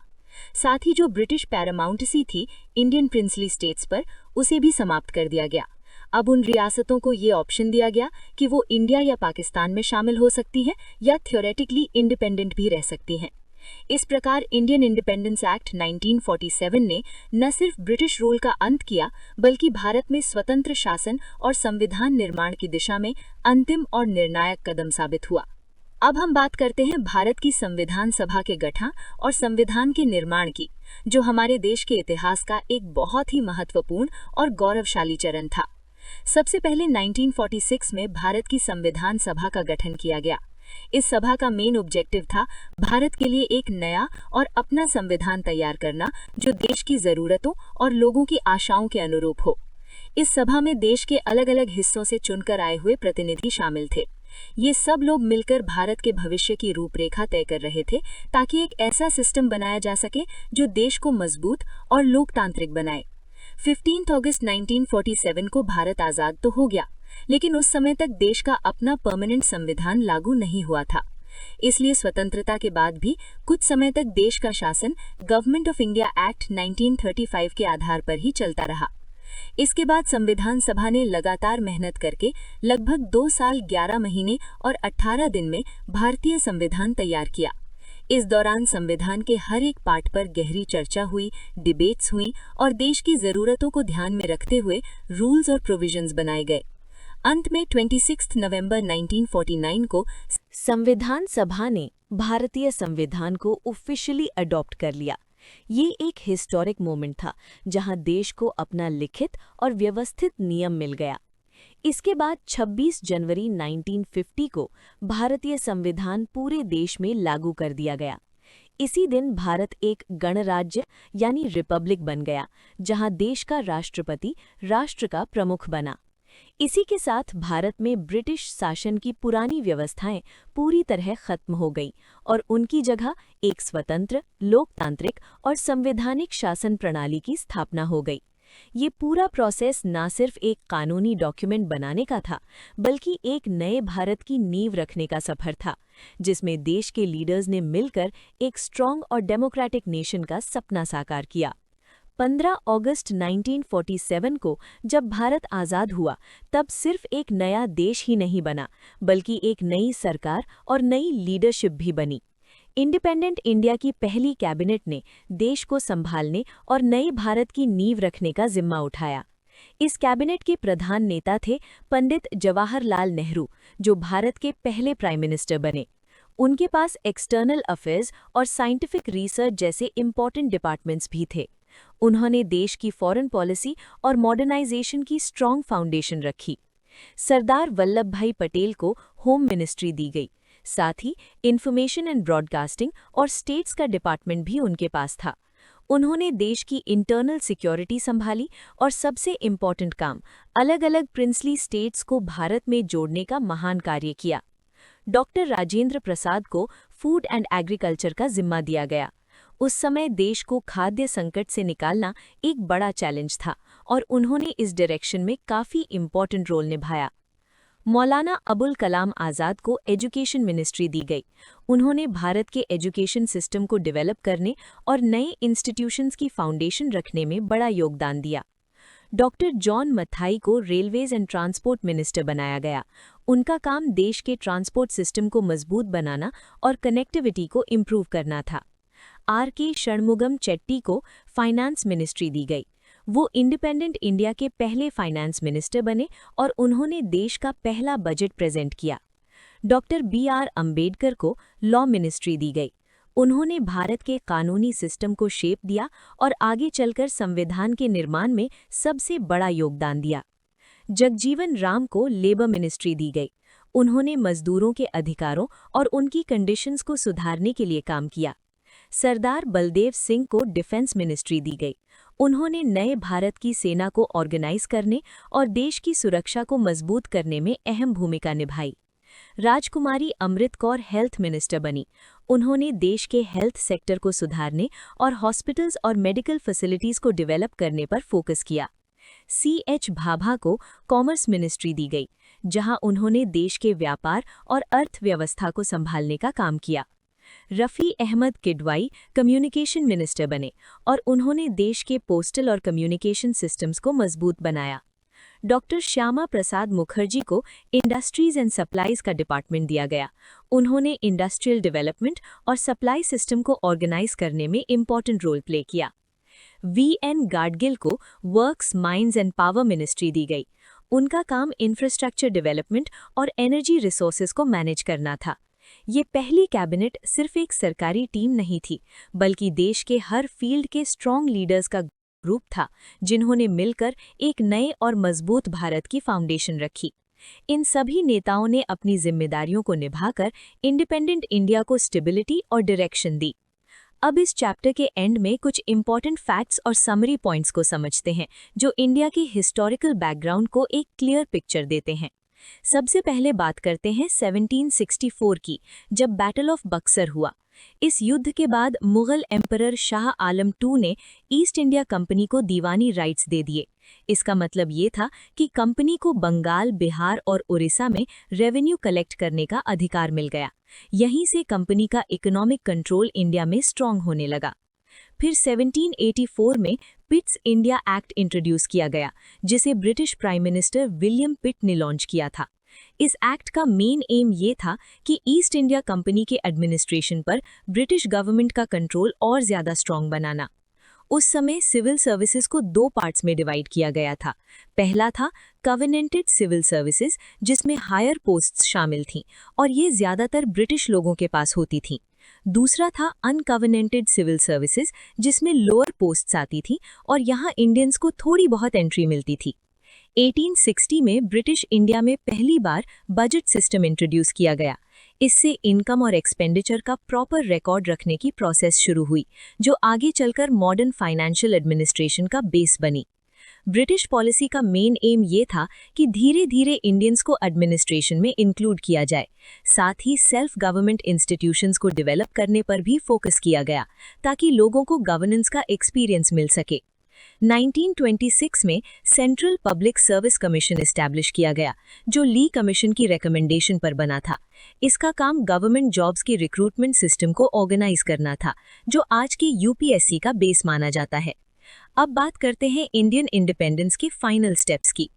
साथ ही जो ब्रिटिश पैरामाउंटेसी थी इंडियन प्रिंसली स्टेट्स पर, उसे भी समाप्त कर दिया गया। अब उन रियासतों को ये ऑप्शन दिया गया कि वो इंडिया या पाकिस्तान में शामिल हो सकती हैं या थ्योरेटिकली इंडिपेंडेंट भी रह सकती हैं। इस प्रकार इंडियन इंडिपेंडेंस एक्ट 1947 ने न सिर्फ ब्रिटिश रूल का अंत किया, बल्कि भारत में स्वतंत्र शासन और संविधान निर्माण की दिशा में अंतिम और निर्णायक कदम साबित हुआ। अब हम बात करते हैं भारत की संविधान सभा के गठन और संविधान के निर्माण की, जो हमारे देश के इतिहास का एक बहुत ही महत्वपूर्ण और गौरवशाली चरण था। सबसे पहले 1946 में भारत की संविधान सभा का गठन किया गया। इस सभा का मेन ऑब्जेक्टिव था भारत के लिए एक नया और अपना संविधान तैयार करना, जो देश की जरूरतों और लोगों की आशाओं के अनुरूप हो। इस सभा में देश के अलग-अलग हिस्सों से चुनकर आए हुए प्रतिनिधि शामिल थे। ये सब लोग मिलकर भारत के भविष्य की रूपरेखा तय कर रहे थे, ताकि एक ऐसा सिस्टम बनाया जा सके जो देश को मजबूत और लोकतांत्रिक बनाए। 15 अगस्त 1947 को भारत आजाद तो हो गया, लेकिन उस समय तक देश का अपना परमानेंट संविधान लागू नहीं हुआ था। इसलिए स्वतंत्रता के बाद भी कुछ समय तक देश का शासन गवर्नमेंट ऑफ इंडिया एक्ट 1935 के आधार पर ही चलता रहा। इसके बाद संविधान सभा ने लगातार मेहनत करके लगभग 2 साल 11 महीने और 18 दिन में भारतीय संविधान तैयार किया। इस दौरान संविधान के हर एक पार्ट पर गहरी चर्चा हुई, डिबेट्स हुई और देश की जरूरतों को ध्यान में रखते हुए रूल्स और प्रोविजंस बनाए गए। अंत में 26 नवंबर 1949 को संविधान सभा ने भारतीय संविधान को ऑफिशियली अडॉप्ट कर लिया, ये एक हिस्टोरिक मोमेंट था जहां देश को अपना लिखित और व्यवस्थित नियम मिल गया। इसके बाद 26 जनवरी 1950 को भारतीय संविधान पूरे देश में लागू कर दिया गया। इसी दिन भारत एक गणराज्य यानी रिपब्लिक बन गया, जहां देश का राष्ट्रपति राष्ट्र का प्रमुख बना। इसी के साथ भारत में ब्रिटिश शासन की पुरानी व्यवस्थाएं पूरी तरह खत्म हो गईं और उनकी जगह एक स्वतंत्र, लोकतांत्रिक और संवैधानिक शासन प्रणाली की स्थापना हो गई। ये पूरा प्रोसेस न सिर्फ एक कानूनी डॉक्यूमेंट बनाने का था, बल्कि एक नए भारत की नींव रखने का सफर था, जिसमें देश के लीडर्स ने मिलकर एक स्ट्रॉन्ग और डेमोक्रेटिक नेशन का सपना साकार किया। 15 अगस्त 1947 को जब भारत आज़ाद हुआ, तब सिर्फ एक नया देश ही नहीं बना, बल्कि एक नई सरकार और नई लीडरशिप भी बनी। इंडिपेंडेंट इंडिया की पहली कैबिनेट ने देश को संभालने और नए भारत की नींव रखने का जिम्मा उठाया। इस कैबिनेट के प्रधान नेता थे पंडित जवाहरलाल नेहरू, जो भारत के पहले प्राइम मिनिस्टर बने। उनके पास एक्सटर्नल अफेयर्स और साइंटिफिक रिसर्च जैसे इंपॉर्टेंट डिपार्टमेंट्स भी थे। उन्होंने देश की फॉरेन पॉलिसी और मॉडर्नाइजेशन की स्ट्रॉन्ग फाउंडेशन रखी। सरदार वल्लभ भाई पटेल को होम मिनिस्ट्री दी गई। साथ ही इंफॉर्मेशन एंड ब्रॉडकास्टिंग और स्टेट्स का डिपार्टमेंट भी उनके पास था। उन्होंने देश की इंटरनल सिक्योरिटी संभाली और सबसे इम्पोर्टेंट काम, अलग-अलग प्रिंसली स्टेट्स को भारत में जोड़ने का महान कार्य किया। डॉक्टर राजेंद्र प्रसाद को फूड एंड एग्रीकल्चर का जिम्मा दिया गया। उस समय देश को खाद्य संकट से निकालना एक बड़ा चैलेंज था और उन्होंने इस डायरेक्शन में काफ़ी इम्पोर्टेंट रोल निभाया। मौलाना अबुल कलाम आज़ाद को एजुकेशन मिनिस्ट्री दी गई। उन्होंने भारत के एजुकेशन सिस्टम को डेवलप करने और नए इंस्टीट्यूशंस की फाउंडेशन रखने में बड़ा योगदान दिया। डॉक्टर जॉन मथाई को रेलवेज एंड ट्रांसपोर्ट मिनिस्टर बनाया गया। उनका काम देश के ट्रांसपोर्ट सिस्टम को मजबूत बनाना और कनेक्टिविटी को इम्प्रूव करना था। R.K. षणमुगम चेट्टी को फाइनेंस मिनिस्ट्री दी गई। वो इंडिपेंडेंट इंडिया के पहले फाइनेंस मिनिस्टर बने और उन्होंने देश का पहला बजट प्रेजेंट किया। Doctor B.R. अंबेडकर को लॉ मिनिस्ट्री दी गई। उन्होंने भारत के कानूनी सिस्टम को शेप दिया और आगे चलकर संविधान के निर्माण में सबसे बड़ा योगदान दिया। जगजीवन राम को लेबर मिनिस्ट्री दी गई। उन्होंने मजदूरों के अधिकारों और उनकी कंडीशंस को सुधारने के लिए काम किया। सरदार बलदेव सिंह को डिफेंस मिनिस्ट्री दी गई। उन्होंने नए भारत की सेना को ऑर्गेनाइज करने और देश की सुरक्षा को मजबूत करने में अहम भूमिका निभाई। राजकुमारी अमृत कौर हेल्थ मिनिस्टर बनी। उन्होंने देश के हेल्थ सेक्टर को सुधारने और हॉस्पिटल्स और मेडिकल फैसिलिटीज़ को डेवलप करने पर फोकस किया। C.H. भाभा को कॉमर्स मिनिस्ट्री दी गई, जहां उन्होंने देश के व्यापार और अर्थव्यवस्था को संभालने का काम किया। रफ़ी अहमद किडवाई कम्युनिकेशन मिनिस्टर बने और उन्होंने देश के पोस्टल और कम्युनिकेशन सिस्टम्स को मजबूत बनाया। डॉक्टर श्यामा प्रसाद मुखर्जी को इंडस्ट्रीज एंड सप्लाईज का डिपार्टमेंट दिया गया। उन्होंने इंडस्ट्रियल डेवलपमेंट और सप्लाई सिस्टम को ऑर्गेनाइज करने में इम्पॉर्टेंट रोल प्ले किया। V.N. गाडगिल को works, mines and power ministry दी गई। उनका काम इंफ्रास्ट्रक्चर डेवलपमेंट और एनर्जी रिसोर्सेज को मैनेज करना था। ये पहली कैबिनेट सिर्फ एक सरकारी टीम नहीं थी, बल्कि देश के हर फील्ड के स्ट्रॉन्ग लीडर्स का ग्रुप था, जिन्होंने मिलकर एक नए और मजबूत भारत की फाउंडेशन रखी। इन सभी नेताओं ने अपनी जिम्मेदारियों को निभाकर इंडिपेंडेंट इंडिया को स्टेबिलिटी और डायरेक्शन दी। अब इस चैप्टर के एंड में कुछ इंपॉर्टेंट फैक्ट्स और समरी पॉइंट्स को समझते हैं, जो इंडिया की हिस्टोरिकल बैकग्राउंड को एक क्लियर पिक्चर देते हैं। सबसे पहले बात करते हैं 1764 की, जब बैटल ऑफ बक्सर हुआ। इस युद्ध के बाद मुगल एम्परर शाह आलम II ने ईस्ट इंडिया कंपनी को दीवानी राइट्स दे दिए। इसका मतलब ये था कि कंपनी को बंगाल, बिहार और उड़ीसा में रेवेन्यू कलेक्ट करने का अधिकार मिल गया। यहीं से कंपनी का इकोनॉमिक कंट्रोल इंडिया में स्ट्रॉन्ग होने लगा। फिर 1784 में पिट्स इंडिया एक्ट इंट्रोड्यूस किया गया, जिसे ब्रिटिश प्राइम मिनिस्टर विलियम पिट ने लॉन्च किया था। इस एक्ट का मेन एम ये था कि ईस्ट इंडिया कंपनी के एडमिनिस्ट्रेशन पर ब्रिटिश गवर्नमेंट का कंट्रोल और ज़्यादा स्ट्रॉन्ग बनाना। उस समय सिविल सर्विसेज को 2 पार्ट्स में डिवाइड किया गया था। पहला था कवेनेंटेड सिविल सर्विसेज, जिसमें हायर पोस्ट्स शामिल थीं और ये ज़्यादातर ब्रिटिश लोगों के पास होती थीं। दूसरा था अनकवर्नेंटेड सिविल सर्विसेज, जिसमें लोअर पोस्ट्स आती थी और यहाँ इंडियंस को थोड़ी बहुत एंट्री मिलती थी। 1860 में ब्रिटिश इंडिया में पहली बार बजट सिस्टम इंट्रोड्यूस किया गया। इससे इनकम और एक्सपेंडिचर का प्रॉपर रिकॉर्ड रखने की प्रोसेस शुरू हुई, जो आगे चलकर मॉडर्न फाइनेंशियल एडमिनिस्ट्रेशन का बेस बनी। ब्रिटिश पॉलिसी का मेन एम ये था कि धीरे धीरे इंडियंस को एडमिनिस्ट्रेशन में इंक्लूड किया जाए। साथ ही सेल्फ गवर्नमेंट इंस्टीट्यूशंस को डेवलप करने पर भी फोकस किया गया, ताकि लोगों को गवर्नेंस का एक्सपीरियंस मिल सके। 1926 में central public service commission establish किया गया, जो ली कमीशन की रिकमेंडेशन पर बना था। इसका काम गवर्नमेंट जॉब्स के रिक्रूटमेंट सिस्टम को ऑर्गेनाइज करना था, जो आज के यूपीएससी का बेस माना जाता है। अब बात करते हैं इंडियन इंडिपेंडेंस के फाइनल स्टेप्स की।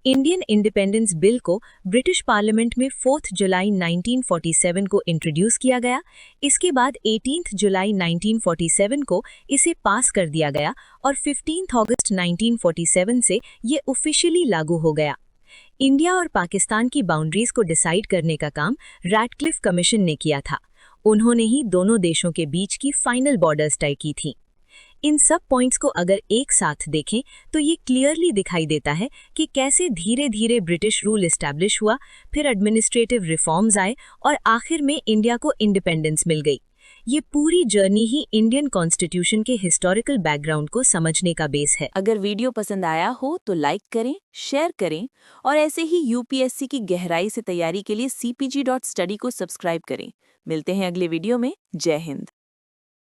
इंडियन इंडिपेंडेंस बिल को ब्रिटिश पार्लियामेंट में 4 जुलाई 1947 को इंट्रोड्यूस किया गया। इसके बाद 18 जुलाई 1947 को इसे पास कर दिया गया और 15 अगस्त 1947 से ये ऑफिशियली लागू हो गया। इंडिया और पाकिस्तान की बाउंड्रीज को डिसाइड करने का काम रैडक्लिफ कमीशन ने किया था। उन्होंने ही दोनों देशों के बीच की फाइनल बॉर्डर्स तय की थी। इन सब पॉइंट्स को अगर एक साथ देखें तो ये क्लियरली दिखाई देता है कि कैसे धीरे धीरे ब्रिटिश रूल एस्टैब्लिश हुआ, फिर एडमिनिस्ट्रेटिव रिफॉर्म्स आए और आखिर में इंडिया को इंडिपेंडेंस मिल गई। ये पूरी जर्नी ही इंडियन कॉन्स्टिट्यूशन के हिस्टोरिकल बैकग्राउंड को समझने का बेस है। अगर वीडियो पसंद आया हो तो लाइक करें, शेयर करें और ऐसे ही यूपीएससी की गहराई से तैयारी के लिए cpg.study को सब्सक्राइब करें। मिलते हैं अगले वीडियो में। जय हिंद।